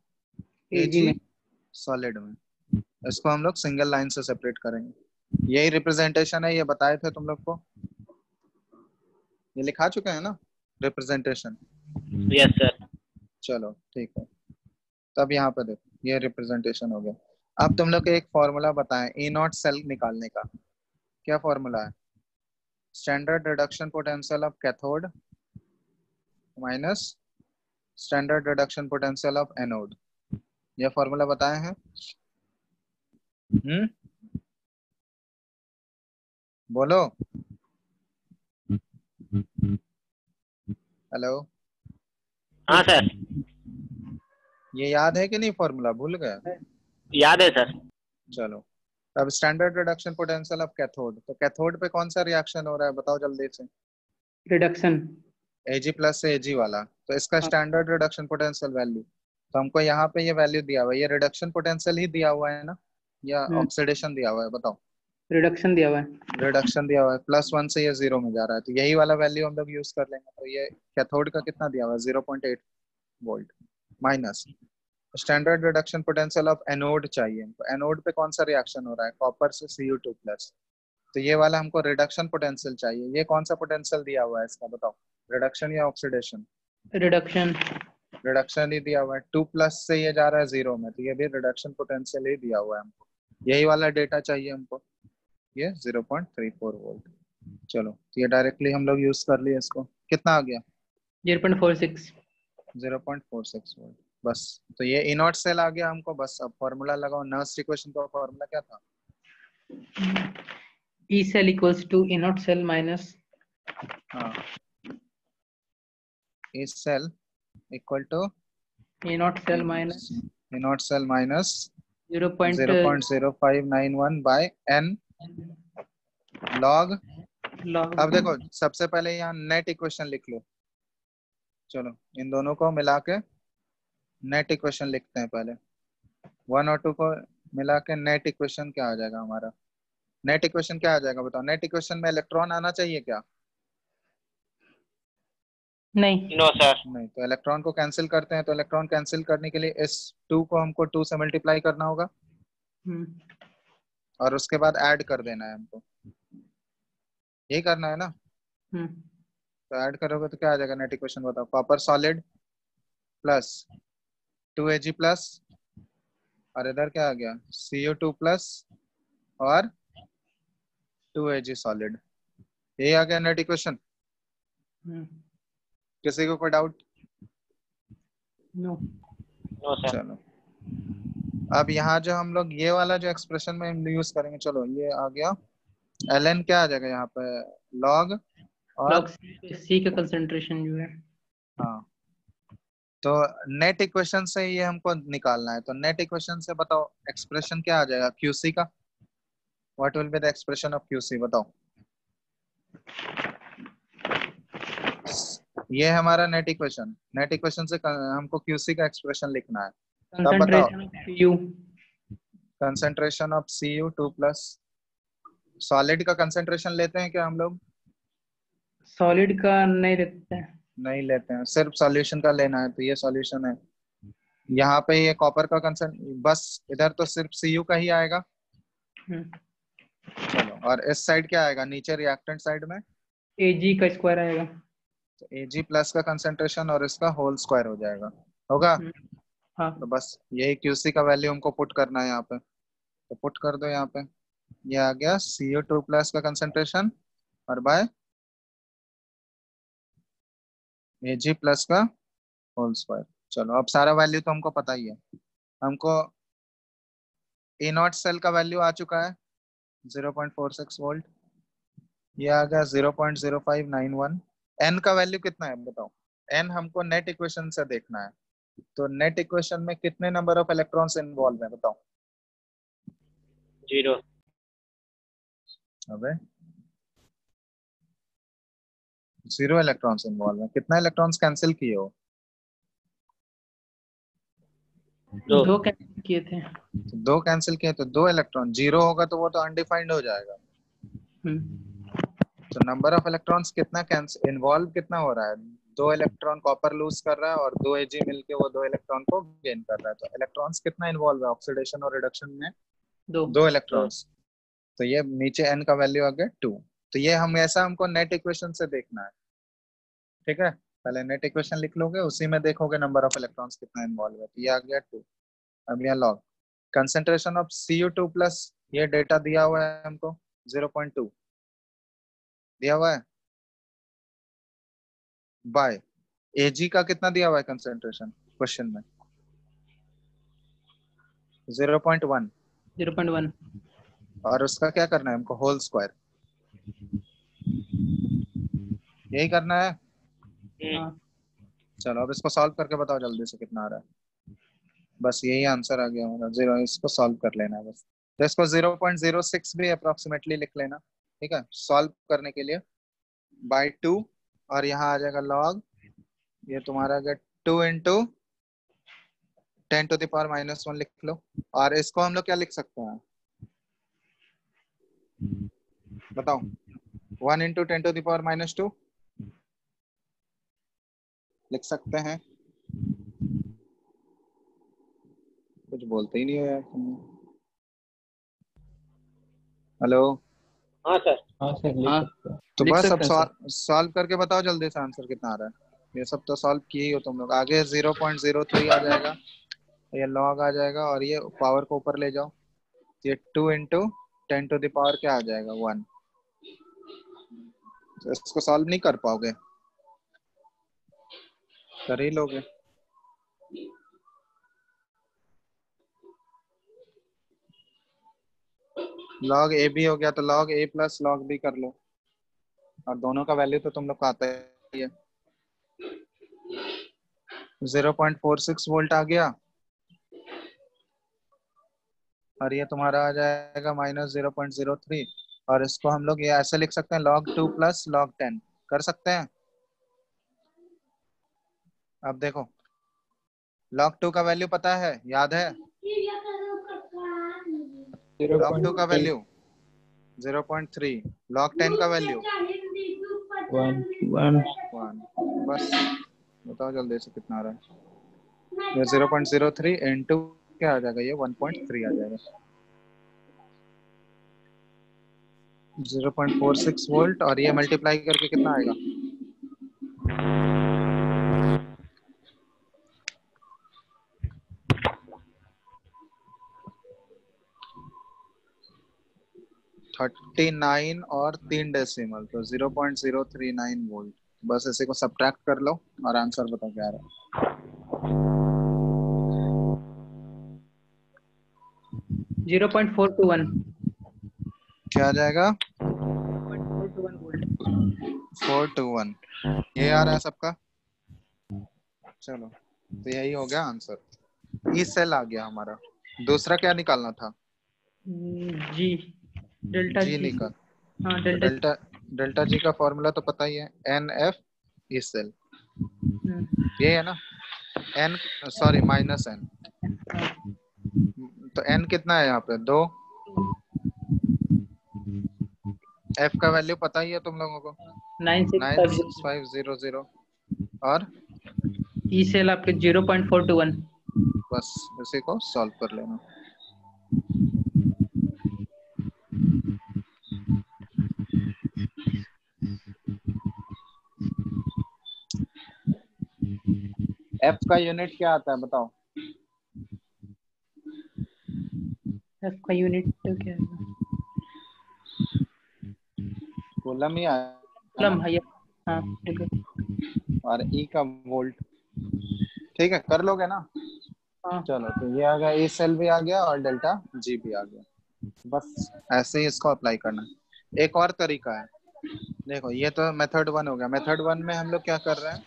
Ag में। सॉलिड में। इसको हम लोग सिंगल लाइन से सेपरेट करेंगे। यही रिप्रेजेंटेशन है, ये बताए थे तुम लोग को, ये लिखा चुके हैं ना रिप्रेजेंटेशन। Yes sir. चलो ठीक है, तब यहाँ पे देखो ये रिप्रेजेंटेशन हो गया। अब तुम लोग को एक फॉर्मूला बताएं E0 सेल निकालने का। क्या फॉर्मूला है, standard reduction potential of cathode minus standard reduction potential of anode. ये फॉर्मूला बताए हैं। बोलो, हेलो, हाँ सर, ये याद है कि नहीं, फॉर्मूला भूल गए। याद है सर। चलो, अब standard reduction potential of cathode, तो कैथोड पे कौन सा रिएक्शन हो रहा है बताओ जल्दी से, रिडक्शन। Ag+ से Ag वाला, तो इसका स्टैंडर्ड रिडक्शन पोटेंशियल वैल्यू, तो हमको यहाँ पे ये वैल्यू दिया हुआ है, ये रिडक्शन पोटेंशियल ही दिया हुआ है ना, या ऑक्सीडेशन दिया हुआ है, बताओ। रिडक्शन दिया हुआ है। रिडक्शन दिया हुआ है, +1 से ये 0 में जा रहा है, तो यही वाला वैल्यू हम लोग यूज कर लेंगे। तो ये कैथोड का कितना दिया हुआ है, 0.8 volt minus standard reduction potential of anode चाहिए, तो एनोड पे कौन सा रिएक्शन हो रहा है, कॉपर से Cu2+, तो ये वाला हमको रिडक्शन पोटेंशियल चाहिए। ये कौन सा पोटेंशियल दिया हुआ है इसका, बताओ, रिडक्शन या ऑक्सीडेशन, रिडक्शन। रिडक्शन ही दिया हुआ है, 2+ से ये जा रहा है 0 में, तो ये भी रिडक्शन पोटेंशियल ही दिया हुआ है हमको। यही वाला डेटा चाहिए हमको, ये 0.34 वोल्ट। चलो, तो ये डायरेक्टली हम लोग यूज कर लिए इसको, कितना आ गया 0.46। 0.46 वोल्ट, बस। तो ये E0 सेल आ गया हमको, बस। अब फॉर्मूला लगाओ, नर्स इक्वेशन का फॉर्मूला क्या था, E cell equals to E naught cell minus हाँ, E cell equal to E naught cell minus E0 cell minus 0.0591 0.0591 by n log। log। अब देखो, सबसे पहले यहाँ नेट इक्वेशन लिख लो। चलो, इन दोनों को मिला के नेट इक्वेशन लिखते हैं पहले। 1 और 2 को मिला के नेट इक्वेशन क्या आ जाएगा हमारा, नेट इक्वेशन क्या आ जाएगा बताओ। नेट इक्वेशन में इलेक्ट्रॉन आना चाहिए क्या, नहीं। No sir. नहीं, तो इलेक्ट्रॉन को कैंसिल करते हैं, तो इलेक्ट्रॉन कैंसिल करने के लिए इस 2 को हमको 2 से मल्टीप्लाई करना होगा, और उसके बाद ऐड कर देना है हमको, यही करना है ना। तो ऐड करोगे तो क्या आ जाएगा नेट इक्वेशन बताओ, कॉपर सॉलिड प्लस 2Ag+, और इधर क्या आ गया Cu2+ और 2Ag सॉलिड, यही आ गया नेट इक्वेशन। किसी को कोई डाउट, नो। No sir. चलो, अब यहाँ जो हम लोग ये वाला जो एक्सप्रेशन में यूज करेंगे, चलो ये आ गया ln, क्या आ जाएगा यहाँ पे log और log C का कंसंट्रेशन जो है, हाँ, तो नेट इक्वेशन से ये हमको निकालना है। तो नेट इक्वेशन से बताओ एक्सप्रेशन क्या आ जाएगा QC का, what will be the expression of QC बताओ। ये है हमारा नेट इक्वेशन, नेट इक्वेशन से हमको QC का एक्सप्रेशन लिखना है। तब बताओ, concentration of Cu। Concentration of Cu2+, solid का कंसंट्रेशन लेते हैं क्या हम लोग, सॉलिड का नहीं रहता है। नहीं लेते हैं, सिर्फ सॉल्यूशन का लेना है। तो ये सॉल्यूशन है, यहाँ पे ये कॉपर का कंसंट, बस इधर तो सिर्फ Cu का ही आएगा। चलो, और इस साइड क्या आएगा, नीचे रिएक्टेंट साइड में Ag का स्क्वायर आएगा। तो Ag+ का कंसंट्रेशन और इसका होल स्क्वायर हो जाएगा, होगा। हाँ। तो बस यही QC का वैल्यू हमको पुट करना है यहाँ पे, तो पुट कर दो यहाँ पे। ये आ गया Cu2+ का कंसंट्रेशन और बाय Ag+ का होल स्क्वायर। चलो, अब सारा वैल्यू तो हमको पता ही है। हमको E0 सेल का वैल्यू आ चुका है, 0.46 वोल्ट। ये आ गया 0.0591। n का वैल्यू कितना है बताओ। n हमको नेट इक्वेशन से देखना है, तो नेट इक्वेशन में कितने नंबर ऑफ इलेक्ट्रॉन्स इन्वॉल्व है बताओ। 0। अबे 0 इलेक्ट्रॉन्स इन्वॉल्व है। कितना इलेक्ट्रॉन्स कैंसिल किए हो? 2। 2 कैंसिल किए थे। तो 2 कैंसिल किए तो 2 इलेक्ट्रॉन। 0 होगा तो वो तो अनडिफाइंड हो जाएगा। तो नंबर ऑफ इलेक्ट्रॉन्स कितना कैंसिल इन्वॉल्व कितना हो रहा है? 2 इलेक्ट्रॉन कॉपर लूज कर रहा है और 2 Ag मिलके वो 2 इलेक्ट्रॉन को गेन कर रहा है। तो इलेक्ट्रॉन्स कितना इन्वॉल्व है ऑक्सीडेशन और रिडक्शन में? 2 इलेक्ट्रॉन्स। तो ये नीचे n का वैल्यू आ गया 2। तो ये हम ऐसा हमको नेट इक्वेशन से देखना है, ठीक है। पहले नेट इक्वेशन लिख लोगे, उसी में देखोगे नंबर ऑफ इलेक्ट्रॉन्स कितना इन्वॉल्व है। तो ये आ गया 2। अब यहाँ log concentration of Cu2 plus, ये डेटा दिया हुआ है हमको 0.2 दिया हुआ है, बाय Ag का कितना दिया हुआ है कंसेंट्रेशन क्वेश्चन में? 0.1। 0.1। और उसका क्या करना है हमको? Whole square. यही करना है। हाँ। चलो अब इसको सॉल्व करके बताओ जल्दी से कितना आ रहा है। बस यही आंसर आ गया हमारा 0। इसको सॉल्व कर लेना है बस। तो इसको 0.06 भी अप्रोक्सीमेटली लिख लेना, ठीक है, सॉल्व करने के लिए बाय 2। और यहाँ आ जाएगा लॉग, ये तुम्हारा आ गया 2 इंटू 10⁻⁻1 लिख लो। और इसको हम लोग क्या लिख सकते हैं बताओ? 1 इंटू 10⁻⁻2 लिख सकते हैं। कुछ बोलते ही नहीं हो यार तुम। हेलो। हाँ सर। हाँ सर लिख सकते हैं। तो लिख बस अब सकते हैं सर। सॉल्व करके बताओ जल्दी से आंसर कितना आ रहा है। ये सब तो सॉल्व किए ही हो तुम लोग। आगे 0.03 आ जाएगा, ये लॉग आ जाएगा और ये पावर को ऊपर ले जाओ। ये 2 इंटू 10⁻⁻ क्या आ जाएगा 1। तो इसको सॉल्व नहीं कर पाओगे, कर ही लोगे। लॉग ए भी हो गया तो लॉग ए प्लस लॉग बी कर लो, और दोनों का वैल्यू तो तुम लोग का आता ही है। 0.46 वोल्ट आ गया और ये तुम्हारा आ जाएगा -0.03। और इसको हम लोग ये ऐसे लिख सकते हैं log 2 प्लस log 10 कर सकते हैं। अब देखो log 2 का वैल्यू पता है, याद है? log 2 का वैल्यू 0.3, log 10 का वैल्यू 1। 1। बस बताओ जल्दी से कितना आ रहा है। ये 0.03 इंटू क्या आ जाएगा? ये 1.3 आ जाएगा। 0.46 वोल्ट और ये मल्टीप्लाई करके कितना आएगा? $39 और 3 डेसिमल, तो 0.039 वोल्ट। बस इसे को सब्ट्रैक्ट कर लो और आंसर बताओ क्या आ रहा है। 0.421। क्या आ जाएगा? 421 वोल्ट। 421 ये आ रहा है सबका। चलो तो यही हो गया आंसर। ई सेल आ गया हमारा। दूसरा क्या निकालना था? जी डेल्टा जी जी। निकाल। हाँ तो डेल्टा। डेल्टा जी का फॉर्मूला तो पता ही है, NF ई सेल। ये है ना, n सॉरी -n। तो n कितना है यहाँ पे? 2। f का वैल्यू पता ही है तुम लोगों को, 96500। और ई सेल आपके 0.421। बस इसी को सॉल्व कर लेना। f का यूनिट क्या आता है बताओ? एफ का यूनिट तो क्या है? कूलम ही आया कूलम ना? है। हाँ बिल्कुल। और e का वोल्ट। ठीक है कर लोगे ना? हाँ। चलो तो ये आ गया, ई सेल भी आ गया और डेल्टा जी भी आ गया। बस ऐसे ही इसको अप्लाई करना है। एक और तरीका है, देखो ये तो मेथड 1 हो गया। मेथड 1 में हम लोग क्या कर रहे हैं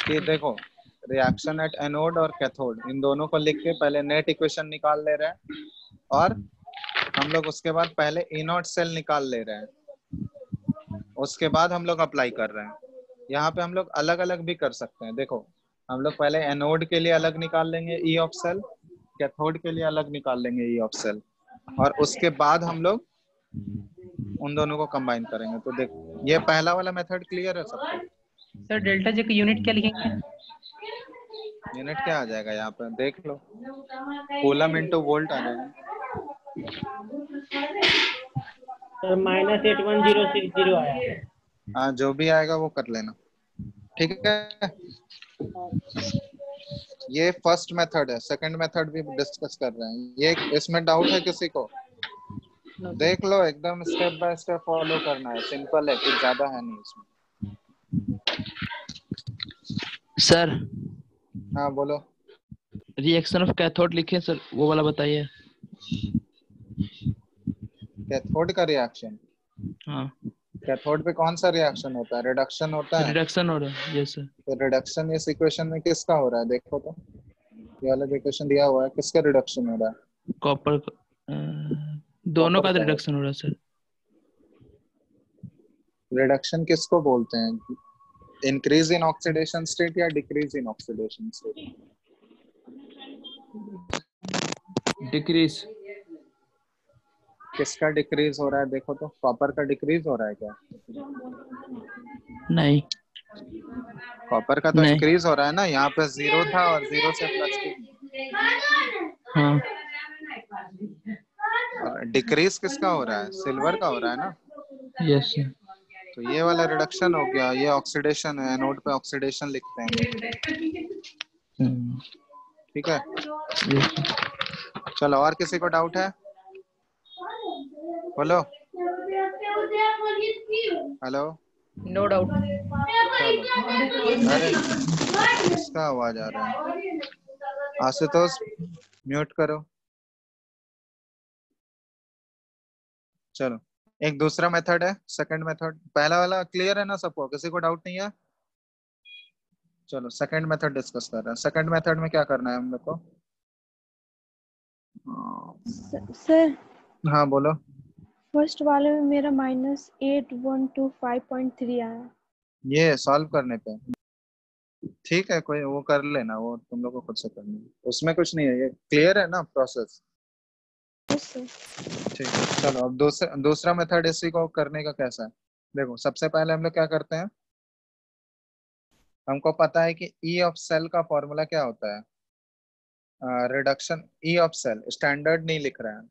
कि देखो रिएक्शन एट एनोड और कैथोड इन दोनों को लिख के पहले नेट इक्वेशन निकाल ले रहे हैं, और हम लोग उसके बाद पहले ई नॉट सेल निकाल ले रहे हैं, उसके बाद हम लोग अप्लाई कर रहे हैं। यहाँ पे हम लोग अलग अलग भी कर सकते हैं। देखो हम लोग पहले एनोड के लिए अलग निकाल लेंगे ई ऑफ सेल, कैथोड के लिए अलग निकाल लेंगे ई ऑफ सेल, और उसके बाद हम लोग उन दोनों को कंबाइन करेंगे। तो देखो ये पहला वाला मेथड क्लियर है सबको? सर डेल्टा जे की यूनिट क्या लिखेंगे? यूनिट क्या आ जाएगा यहाँ पे देख लो, कूलम इनटू वोल्ट आ जाएगा। सर -81,060 आया। हाँ जो भी आएगा वो कर लेना, ठीक है। ये फर्स्ट मेथड है, सेकंड मेथड भी डिस्कस कर रहे हैं। ये इसमें डाउट है किसी को? देख लो, एकदम स्टेप बाय स्टेप फॉलो करना है, सिंपल है, कुछ ज्यादा है नहीं इसमें। सर हाँ बोलो। रिएक्शन ऑफ कैथोड लिखे सर, वो वाला बताइए। कैथोड का रिएक्शन? हाँ कैथोड पे कौन सा रिएक्शन होता है? रिडक्शन होता है। रिडक्शन हो रहा है, यस सर। तो रिडक्शन इस इक्वेशन में किसका हो रहा है देखो तो, ये वाला इक्वेशन दिया हुआ है, किसका रिडक्शन हो रहा है? कॉपर दोनों का कॉपर का। रिडक्शन हो रहा है सर। रिडक्शन किसको बोलते हैं? इंक्रीज इन ऑक्सीडेशन स्टेट या decrease in oxidation state? Decrease. किसका डिक्रीज हो रहा है देखो तो, कॉपर का डिक्रीज हो रहा है क्या? नहीं कॉपर का तो नहीं। इंक्रीज हो रहा है ना, यहाँ पे 0 था और 0 से +2। हाँ और डिक्रीज किसका हो रहा है? सिल्वर का हो रहा है ना। Yes sir. तो ये वाला रिडक्शन हो गया, ये ऑक्सीडेशन है, एनोड पे ऑक्सीडेशन लिखते हैं, ठीक है। Yes sir. चलो और किसी को डाउट है? बोलो। हेलो। No doubt. चलो, अरे किसका आवाज आ रहा है? आशुतोष म्यूट करो। चलो एक दूसरा मेथड है, सेकंड मेथड। पहला वाला क्लियर है ना सबको, किसी को डाउट नहीं है? चलो सेकंड मेथड डिस्कस कर रहे हैं। सेकंड मेथड में क्या करना है हम लोग को? सर हाँ बोलो। फर्स्ट वाले में मेरा -8125.3 आया। ये सॉल्व करने पे ठीक है, कोई वो कर लेना, वो तुम लोग को खुद से करना है, उसमें कुछ नहीं है। ये क्लियर है ना प्रोसेस? Yes sir. ठीक है चलो, अब दूसरा मेथड इसी को करने का कैसा है देखो। सबसे पहले हम लोग क्या करते हैं, हमको पता है कि ई ऑफ सेल का फॉर्मूला क्या होता है, reduction E of cell. Standard नहीं लिख रहे हैं,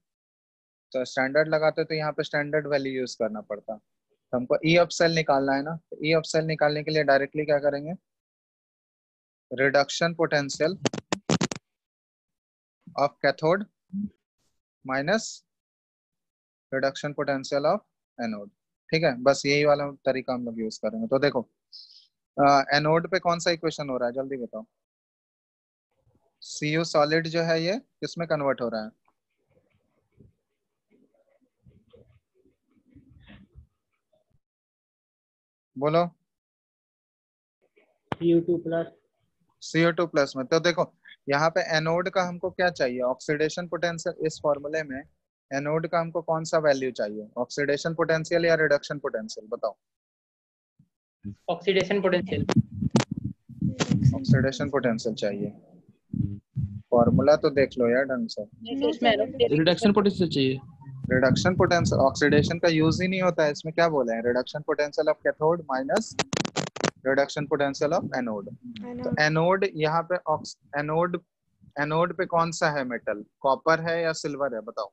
तो स्टैंडर्ड लगाते तो यहाँ पे स्टैंडर्ड वैल्यू यूज करना पड़ता। तो हमको ई ऑफ सेल निकालना है ना, तो ई ऑफ सेल निकालने के लिए डायरेक्टली क्या करेंगे, reduction potential of cathode minus reduction potential of anode, ठीक है। बस यही वाला तरीका हम लोग यूज करेंगे। तो देखो एनोड पे कौन सा इक्वेशन हो रहा है जल्दी बताओ। Cu सॉलिड जो है ये किसमें कन्वर्ट हो रहा है? बोलो। CO2+ में। तो देखो यहाँ पे एनोड का हमको क्या चाहिए, ऑक्सीडेशन पोटेंशियल। इस फॉर्मूले में एनोड का हमको कौन सा वैल्यू चाहिए, ऑक्सीडेशन पोटेंशियल या रिडक्शन पोटेंशियल? बताओ। Oxidation potential. ऑक्सीडेशन पोटेंशियल चाहिए। फॉर्मूला तो देख लो यार ढंग से। रिडक्शन पोटेंशियल चाहिए। रिडक्शन पोटेंशियल, ऑक्सीडेशन का यूज ही नहीं होता है इसमें। क्या बोले हैं, reduction potential of cathode minus reduction potential of anode. तो एनोड यहाँ पे एनोड एनोड पे कौन सा है मेटल, कॉपर है या सिल्वर है? बताओ।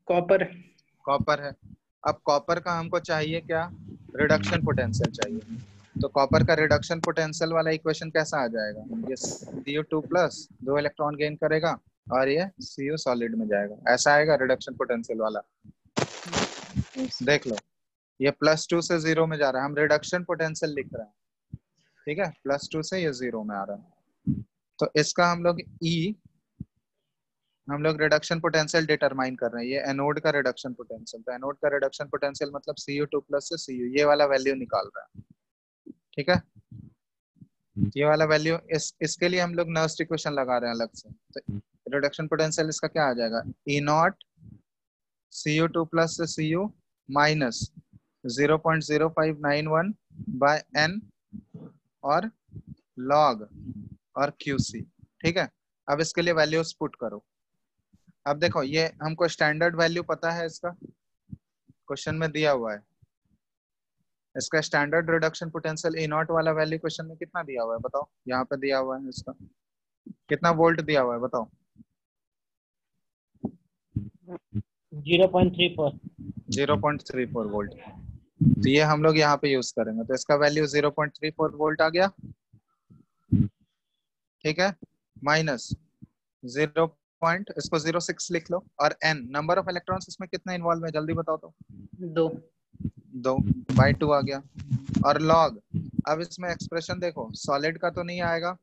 कॉपर। कॉपर है। अब कॉपर का हमको चाहिए क्या, रिडक्शन पोटेंशियल चाहिए। तो कॉपर का रिडक्शन पोटेंशियल वाला इक्वेशन कैसा आ जाएगा, ये Cu2+ 2 इलेक्ट्रॉन गेन करेगा और ये Cu सॉलिड में जाएगा, ऐसा आएगा रिडक्शन पोटेंशियल वाला। देख लो ये +2 से 0 में जा रहा है, हम रिडक्शन पोटेंशियल लिख रहे हैं, ठीक है। +2 से ये 0 में आ रहा है। तो इसका हम लोग E हम लोग रिडक्शन पोटेंशियल डिटरमाइन कर रहे हैं, ये एनोड का रिडक्शन पोटेंशियल। तो एनोड का रिडक्शन पोटेंशियल मतलब Cu2 प्लस से Cu, ये वाला वैल्यू निकाल रहा है। ठीक है, ये वाला वैल्यू इसके लिए हम लोग नर्स्ट इक्वेशन लगा रहे हैं अलग से। तो रिडक्शन पोटेंशियल इसका क्या आ जाएगा, E नॉट Cu2 प्लस से Cu माइनस 0.0591 बाय n और log और QC। ठीक है, अब इसके लिए वैल्यूज पुट करो। अब देखो ये हमको स्टैंडर्ड वैल्यू पता है, इसका क्वेश्चन में दिया हुआ है। इसका standard reduction potential E not वाला वैल्यू क्वेश्चन में कितना दिया हुआ है बताओ, यहाँ पे दिया हुआ है। इसका कितना वोल्ट दिया हुआ है बताओ, 0.34। 0.34 वोल्ट। तो ये हम लोग यहाँ पे यूज करेंगे, तो इसका वैल्यू 0.34 वोल्ट आ गया। ठीक है, माइनस 0. इसको 0.6 लिख लो, और n नंबर ऑफ इलेक्ट्रॉन्स इसमें कितने इन्वॉल्व है जल्दी बताओ तो। 2 बाई 2 आ गया। और log, अब इसमें एक्सप्रेशन देखो, सॉलिड का तो नहीं आएगा,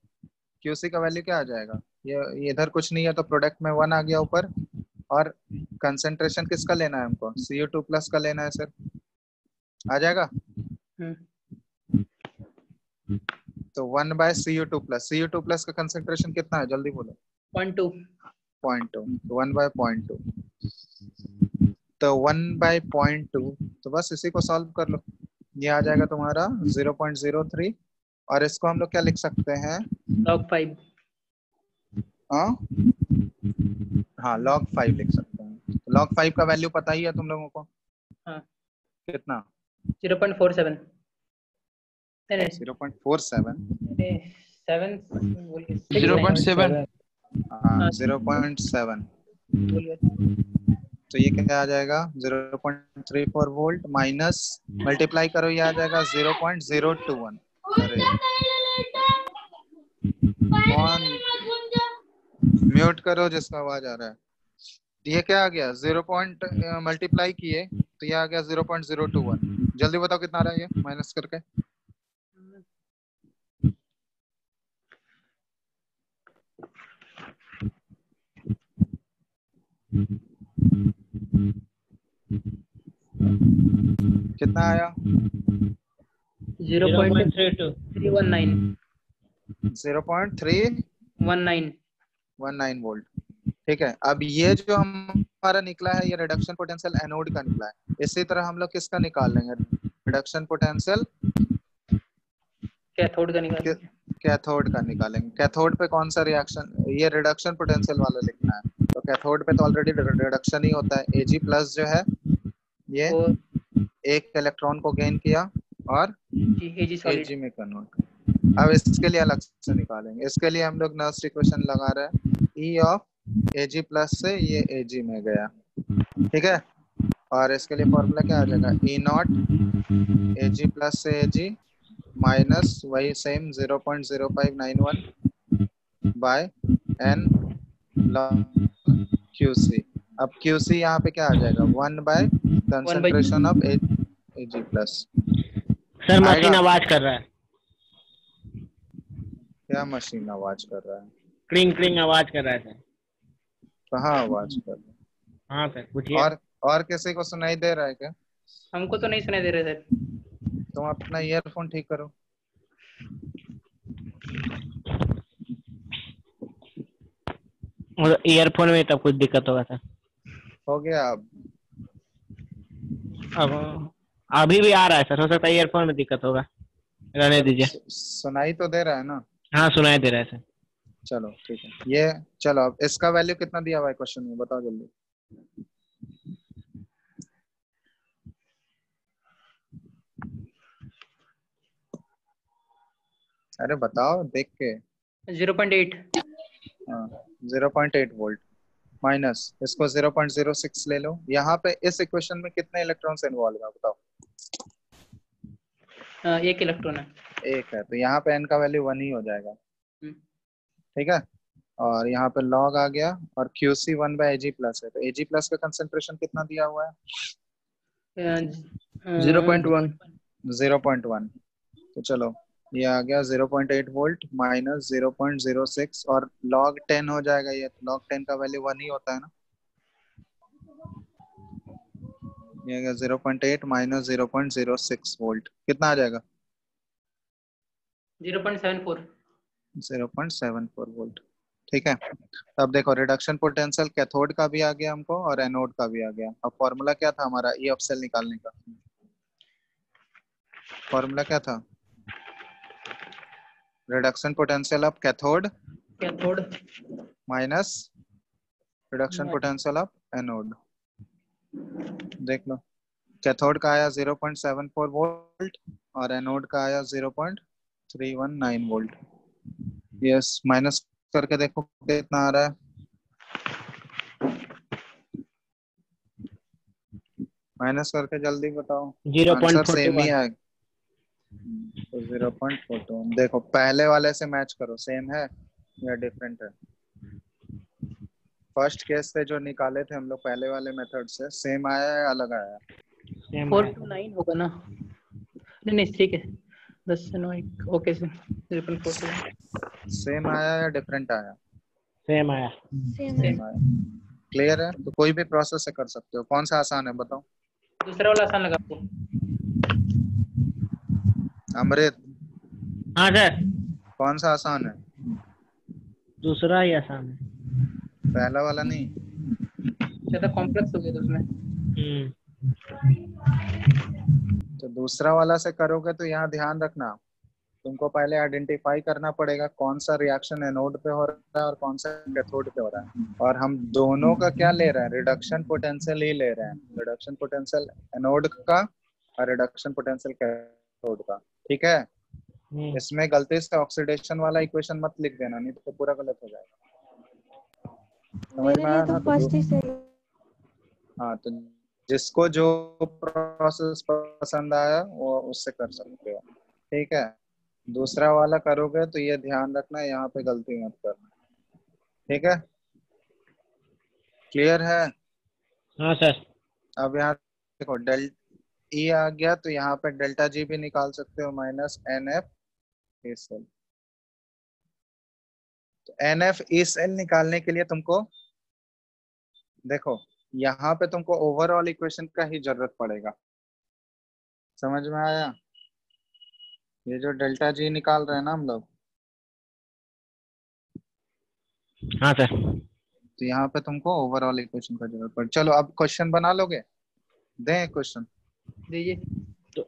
QC का वैल्यू क्या आ जाएगा, ये इधर कुछ नहीं है तो प्रोडक्ट में 1 आ गया ऊपर। और कंसेंट्रेशन किसका लेना है हमको, Cu2 प्लस का लेना है सर, आ जाएगा। तो 1 by Cu2 plus, Cu2 plus का कंसेंट्रेशन कितना है जल्दी बोलो। 0.2। 0.2, 1 बाय 0.2, तो 1 बाय 0.2, तो बस इसी को सॉल्व कर लो, ये आ जाएगा तुम्हारा 0.03। और इसको हम लोग क्या लिख सकते हैं, log 5। हाँ log 5 लिख सकते हैं। तो log 5 का वैल्यू पता ही है तुम लोगों को, हाँ कितना, 0.47। 0.47, 0.7। हाँ 0.7। तो ये क्या आ जाएगा, 0.34 वोल्ट माइनस मल्टीप्लाई करो, ये आ जाएगा 0.021। अरे म्यूट करो जिसका आवाज आ रहा है। ये क्या आ गया, 0 पॉइंट मल्टीप्लाई किए तो ये आ गया 0.021। जल्दी बताओ कितना आ रहा है ये माइनस करके। कितना आया, 0.319। 0.319 वोल्ट। ठीक है, अब ये जो हमारा निकला है ये रिडक्शन पोटेंशियल एनोड का निकला है। इसी तरह हम लोग किसका निकाल लेंगे, रिडक्शन पोटेंशियल कैथोड का निकालेंगे। कैथोड का निकालेंगे। कैथोड पे कौन सा रिएक्शन, ये रिडक्शन पोटेंशियल वाला लिखना है, तो कैथोड पे तो ऑलरेडी रिडक्शन ही होता है। Ag प्लस जो है ये एक इलेक्ट्रॉन को गेन किया और Ag में कन्वर्ट। अब इसके लिए अलग से निकालेंगे, इसके लिए हम लोग नर्स्ट इक्वेशन लगा रहे हैं, E ऑफ Ag प्लस से ये Ag में गया। ठीक है, और इसके लिए फॉर्मूला क्या आ जाएगा, E नॉट Ag प्लस से Ag माइनस वही same 0.0591 by n log QC। अब QC यहाँ पे क्या आ जाएगा, 1 by concentration of Ag plus. Sir machine आवाज कर रहा है। क्या मशीन आवाज कर रहा है, क्लिंग क्लिंग आवाज कर रहा है सर। कहाँ आवाज कर रहा है, हाँ सर पूछिए। और किसी को सुनाई दे रहा है क्या, हमको तो नहीं सुनाई दे रहा सर। तुम अपना ईयरफोन ठीक करो। ईयरफोन में तब कुछ दिक्कत होगा सर। हो गया अब अभी भी आ रहा है सर, हो सकता है ईयरफोन में दिक्कत होगा, रहने दीजिए। सुनाई तो दे रहा है ना, हाँ सुनाई दे रहा है सर। चलो ठीक है, ये चलो अब इसका वैल्यू कितना दिया हुआ है क्वेश्चन में बताओ जल्दी। अरे बताओ देख के। 0.8। 0.8 वोल्ट माइनस इसको 0.06 ले लो। यहाँ पे इस इक्वेशन में कितने इलेक्ट्रॉन्स इन्वॉल्व है बताओ। एक इलेक्ट्रॉन है। एक है, तो यहाँ पे n का वैल्यू 1 ही हो जाएगा। ठीक है, और यहाँ पे log आ गया और QC 1 बाय Ag प्लस है, तो Ag प्लस का कंसेंट्रेशन कितना दिया हुआ है, 0.1। 0.1। तो चलो ये आ गया 0.8 वोल्ट माइनस 0.06 और log 10 हो जाएगा ये, तो log 10 का वैल्यू 1 ही होता है ना। ये आ गया 0.8 माइनस 0.06 वोल्ट, कितना आ जाएगा? 0.74। 0.74 वोल्ट। ठीक है, अब देखो रिडक्शन पोटेंशियल कैथोड का भी आ गया हमको और एनोड का भी आ गया। अब फॉर्मूला क्या था हमारा ई ऑफ सेल निकालने का? फॉर्मूला क्या था? Reduction potential of cathode cathode minus reduction potential of anode. देख लो, कैथोड का आया 0.74 वोल्ट और एनोड का आया 0.319 वोल्ट। यस, माइनस करके देखो कितना आ रहा है। माइनस करके जल्दी बताओ, आंसर सेम ही 0.41। आएगा। तो 0.41 देखो, पहले वाले से मैच करो, सेम है या डिफरेंट है। फर्स्ट केस से जो निकाले थे हम लोग पहले वाले मेथड से, सेम आया है अलग आया है? सेम 429 होगा ना? नहीं नहीं ठीक है, 10 से 9 ओके सर। 0.42 सेम आया या डिफरेंट आया? सेम आया। सेम है। सेम आया। क्लियर है, तो कोई भी प्रोसेस से कर सकते हो। कौन सा आसान है बताओ? दूसरा वाला आसान लगा आपको? अमृत, हाँ सर, कौन सा आसान है? दूसरा ही आसान है। पहला वाला नहीं? ज्यादा कॉम्प्लेक्स हो गया था उसमें। तो दूसरा वाला से करोगे तो यहाँ ध्यान रखना, तुमको पहले आइडेंटिफाई करना पड़ेगा कौन सा रिएक्शन एनोड पे हो रहा है और कौन सा कैथोड पे हो रहा है। और हम दोनों का क्या ले रहे हैं? रिडक्शन पोटेंशियल ही ले रहे हैं। रिडक्शन पोटेंशियल एनोड का और रिडक्शन पोटेंशियल कैथोड का। ठीक है, इसमें गलती से ऑक्सीडेशन वाला इक्वेशन मत लिख देना, नहीं तो पूरा गलत हो जाएगा। समझ मेरे में लिए आया तो ना? फर्स्ट ही सही। हाँ, तो जिसको जो प्रोसेस पसंद आया वो उससे कर सकते हो। ठीक है, दूसरा वाला करोगे तो ये ध्यान रखना, यहाँ पे गलती मत करना। ठीक है, क्लियर है? हाँ सर। अब यहाँ देखो, डेल ई आ गया तो यहाँ पे डेल्टा जी भी निकाल सकते हो, minus N F E cell. तो एन एफ ई सेल निकालने के लिए तुमको देखो, यहाँ पे तुमको ओवरऑल इक्वेशन का ही जरूरत पड़ेगा। समझ में आया? ये जो डेल्टा जी निकाल रहे हैं ना हम लोग, हाँ सर। तो यहाँ पे तुमको ओवरऑल इक्वेशन का जरूरत पड़े। चलो अब क्वेश्चन बना लोगे? दें क्वेश्चन? दीजिए। तो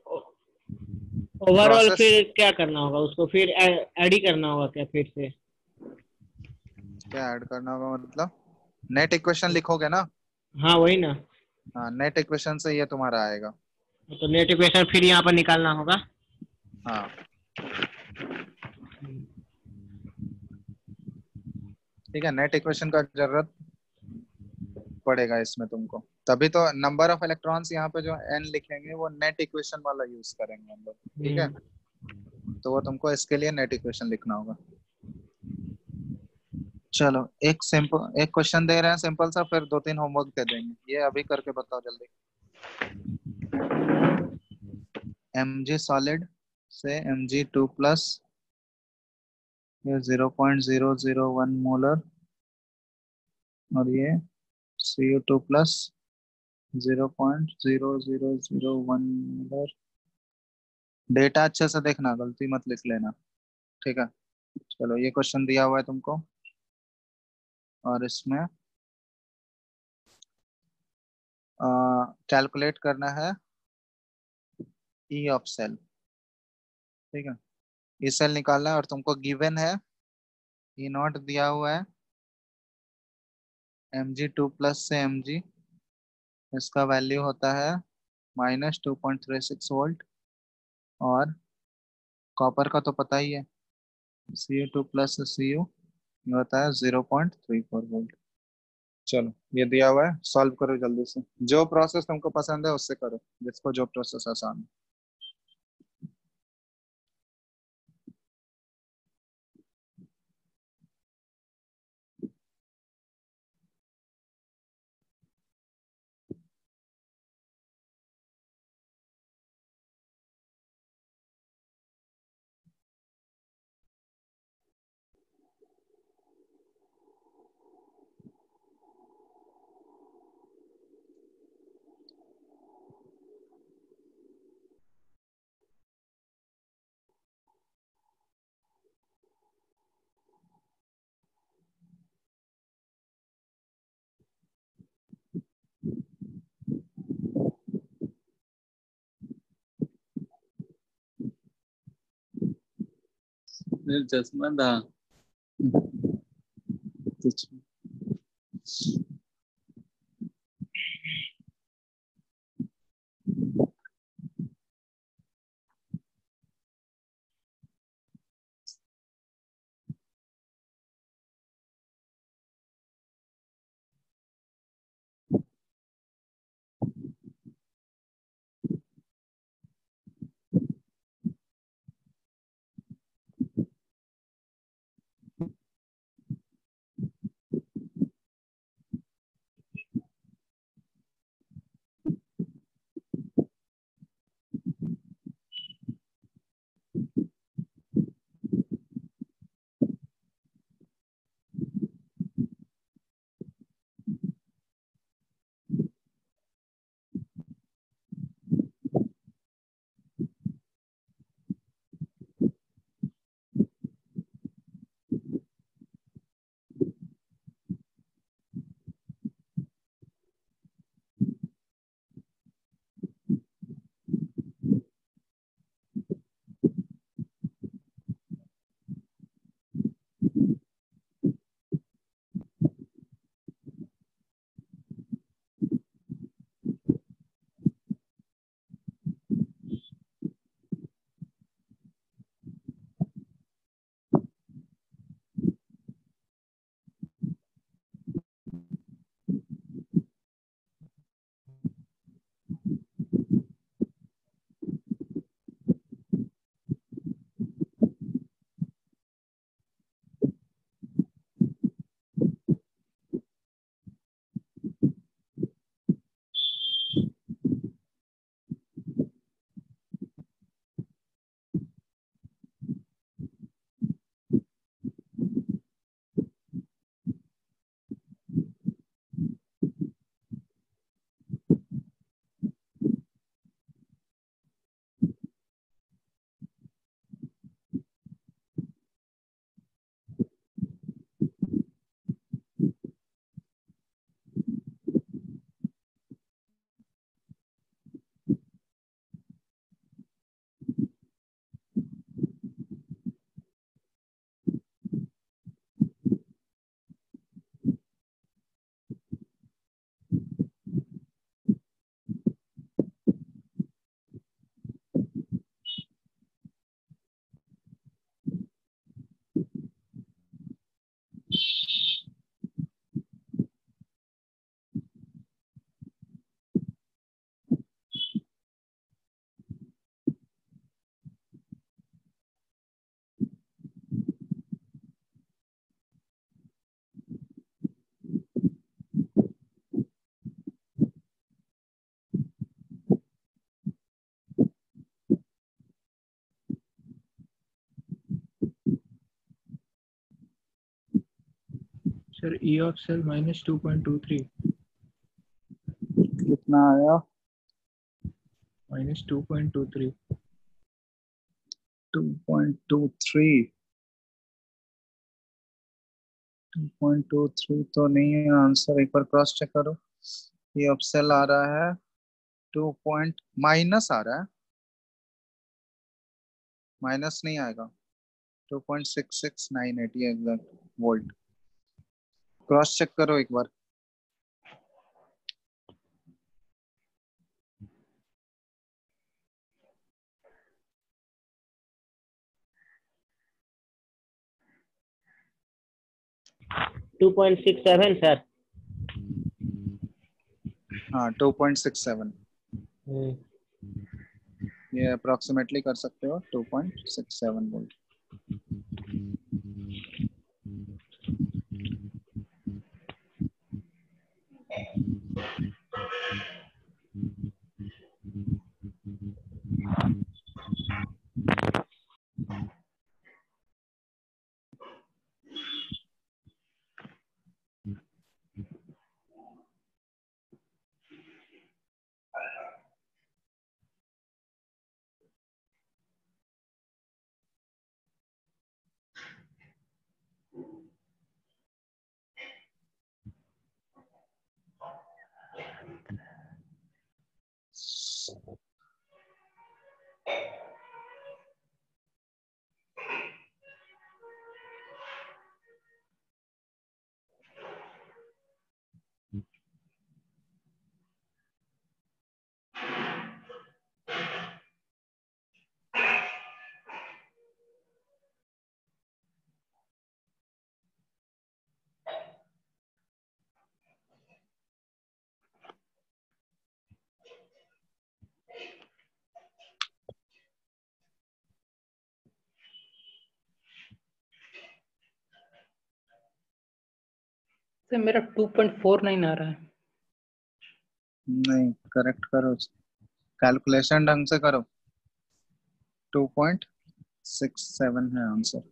ओवरऑल प्रोसेस फिर क्या करना होगा उसको? फिर ऐड ही करना होगा क्या फिर से? क्या ऐड करना होगा मतलब? नेट इक्वेशन लिखोगे ना? हाँ वही ना। हाँ, नेट इक्वेशन से ये तुम्हारा आएगा। तो नेट इक्वेशन फिर यहाँ पर निकालना होगा। हाँ, ठीक है, नेट इक्वेशन का जरूरत पड़ेगा इसमें तुमको, तभी तो नंबर ऑफ इलेक्ट्रॉन्स यहाँ पे जो एन लिखेंगे वो नेट इक्वेशन वाला यूज करेंगे हम लोग। ठीक है, तो वो तुमको इसके लिए नेट इक्वेशन लिखना होगा। चलो एक सिंपल एक क्वेश्चन दे रहे हैं सिंपल सा, फिर 2-3 होमवर्क दे देंगे। ये अभी करके बताओ जल्दी। Mg सॉलिड से Mg2+, ये 0.001 मोलर, और ये Cu2+, 0.0001 मोलर। डेटा अच्छे से देखना, गलती मत लिख लेना। ठीक है, चलो ये क्वेश्चन दिया हुआ है तुमको, और इसमें कैलकुलेट करना है ई ऑफ सेल। ठीक है, ई सेल निकालना है और तुमको गिवन है ई नॉट दिया हुआ है Mg2+ से Mg, इसका वैल्यू होता है -2.36 वोल्ट, और कॉपर का तो पता ही है Cu2+ से Cu, ये होता है 0.34 वोल्ट। चलो ये दिया हुआ है, सॉल्व करो जल्दी से। जो प्रोसेस तुमको पसंद है उससे करो, जिसको जो प्रोसेस आसान है। मेरा चश्मा था। Sir E of cell minus 2.23 कितना आया? minus 2.23 2.23 2.23 तो नहीं है आंसर। एक बार क्रॉस चेक करो। ये ऑप्शन आ रहा है 2 पॉइंट माइनस आ रहा है, माइनस नहीं आएगा। 2.6698 ये एग्जैक्ट वोल्ट। क्रॉस चेक करो एक बार। Two point six seven sir. हाँ 2.67 ये अप्रोक्सीमेटली कर सकते हो 2.67 वोल्ट। सर मेरा 2.49 आ रहा है। नहीं, करेक्ट करो, कैलकुलेशन ढंग से करो। 2.67 है आंसर।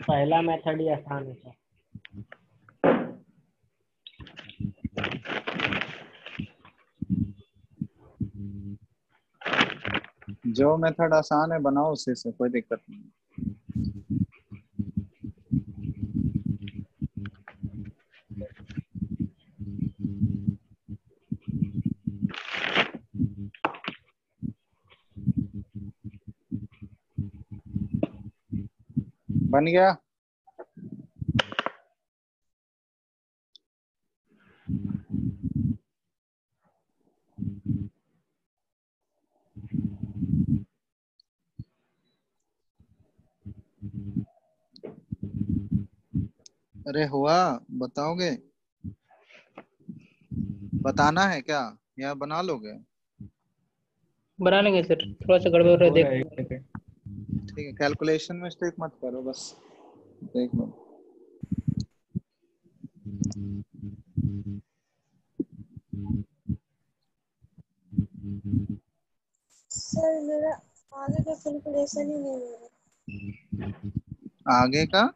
पहला मेथड ही आसान है सर। जो मेथड आसान है बनाओ उसी से, कोई दिक्कत नहीं। बन गया? अरे हुआ, बताओगे? बताना है क्या या बना लोगे? बना लेंगे सर, थोड़ा सा गड़बड़ हो रहा है, देख लेंगे। ठीक है, कैलकुलेशन मिस्टेक मत करो, बस देख लो। सर मेरा आगे का कैलकुलेशन ही नहीं हो रहा। आगे का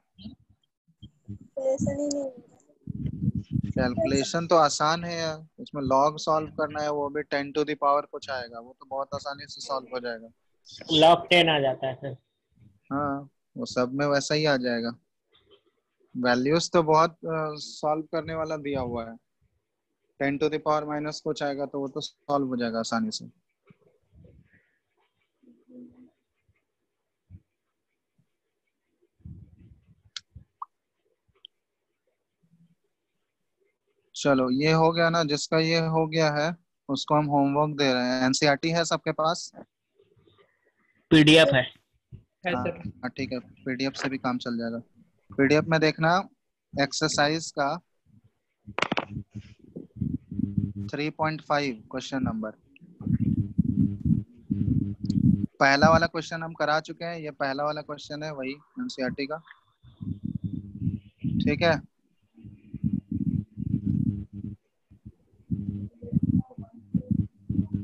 कैलकुलेशन ही नहीं हो रहा। कैलकुलेशन तो आसान है यार, उसमें लॉग सॉल्व करना है, वो भी 10 टू द पावर कुछ आएगा, वो तो बहुत आसानी से सॉल्व हो जाएगा। log 10 आ जाता है सर। हाँ, वो सब में वैसा ही आ जाएगा। वैल्यूज तो बहुत सॉल्व करने वाला दिया हुआ है। 10 टू द पावर माइनस कुछ आएगा तो वो तो सॉल्व हो जाएगा आसानी से। चलो ये हो गया ना, जिसका ये हो गया है उसको हम होमवर्क दे रहे हैं। एनसीईआरटी है सबके पास? पीडीएफ है। है हाँ सर। हाँ, ठीक है, पीडीएफ से भी काम चल जाएगा। पीडीएफ में देखना एक्सरसाइज का 3.5 क्वेश्चन नंबर। पहला वाला क्वेश्चन हम करा चुके हैं, ये पहला वाला क्वेश्चन है वही एनसीईआरटी का। ठीक है,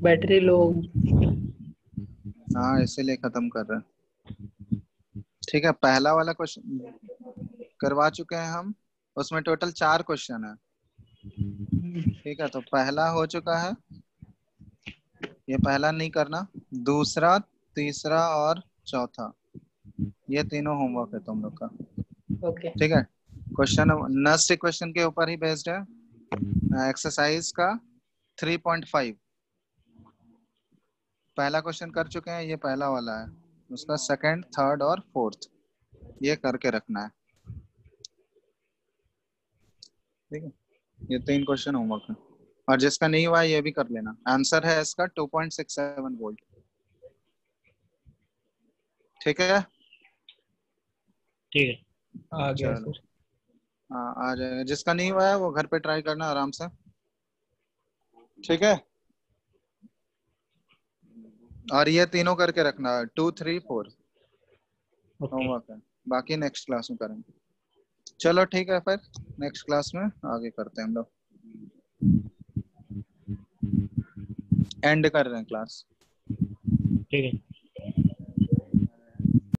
बैटरी लो। हाँ इसीलिए खत्म कर रहे हैं। ठीक है, पहला वाला क्वेश्चन करवा चुके हैं हम, उसमें टोटल 4 क्वेश्चन है। ठीक है, तो पहला हो चुका है, ये पहला नहीं करना, दूसरा, तीसरा और चौथा, ये तीनों होमवर्क है तुम लोग का। ओके। ठीक है, क्वेश्चन नेक्स्ट क्वेश्चन के ऊपर ही बेस्ड है, एक्सरसाइज का 3.5। पहला क्वेश्चन कर चुके हैं, ये पहला वाला है, उसका सेकंड, थर्ड और फोर्थ ये करके रखना है। ठीक है, ये 3 क्वेश्चन होमवर्क है, और जिसका नहीं हुआ है ये भी कर लेना। आंसर है इसका 2.67 वोल्ट। ठीक है, ठीक है। आ गया चलो सर। हाँ आ जाएगा। जिसका नहीं हुआ है वो घर पे ट्राई करना आराम से। ठीक है, और ये तीनों करके रखना, 2, 3, 4 ओके। होमवर्क है, बाकी नेक्स्ट क्लास में करेंगे। चलो ठीक है, फिर नेक्स्ट क्लास में आगे करते हैं हम लोग। एंड कर रहे हैं क्लास। ठीक है।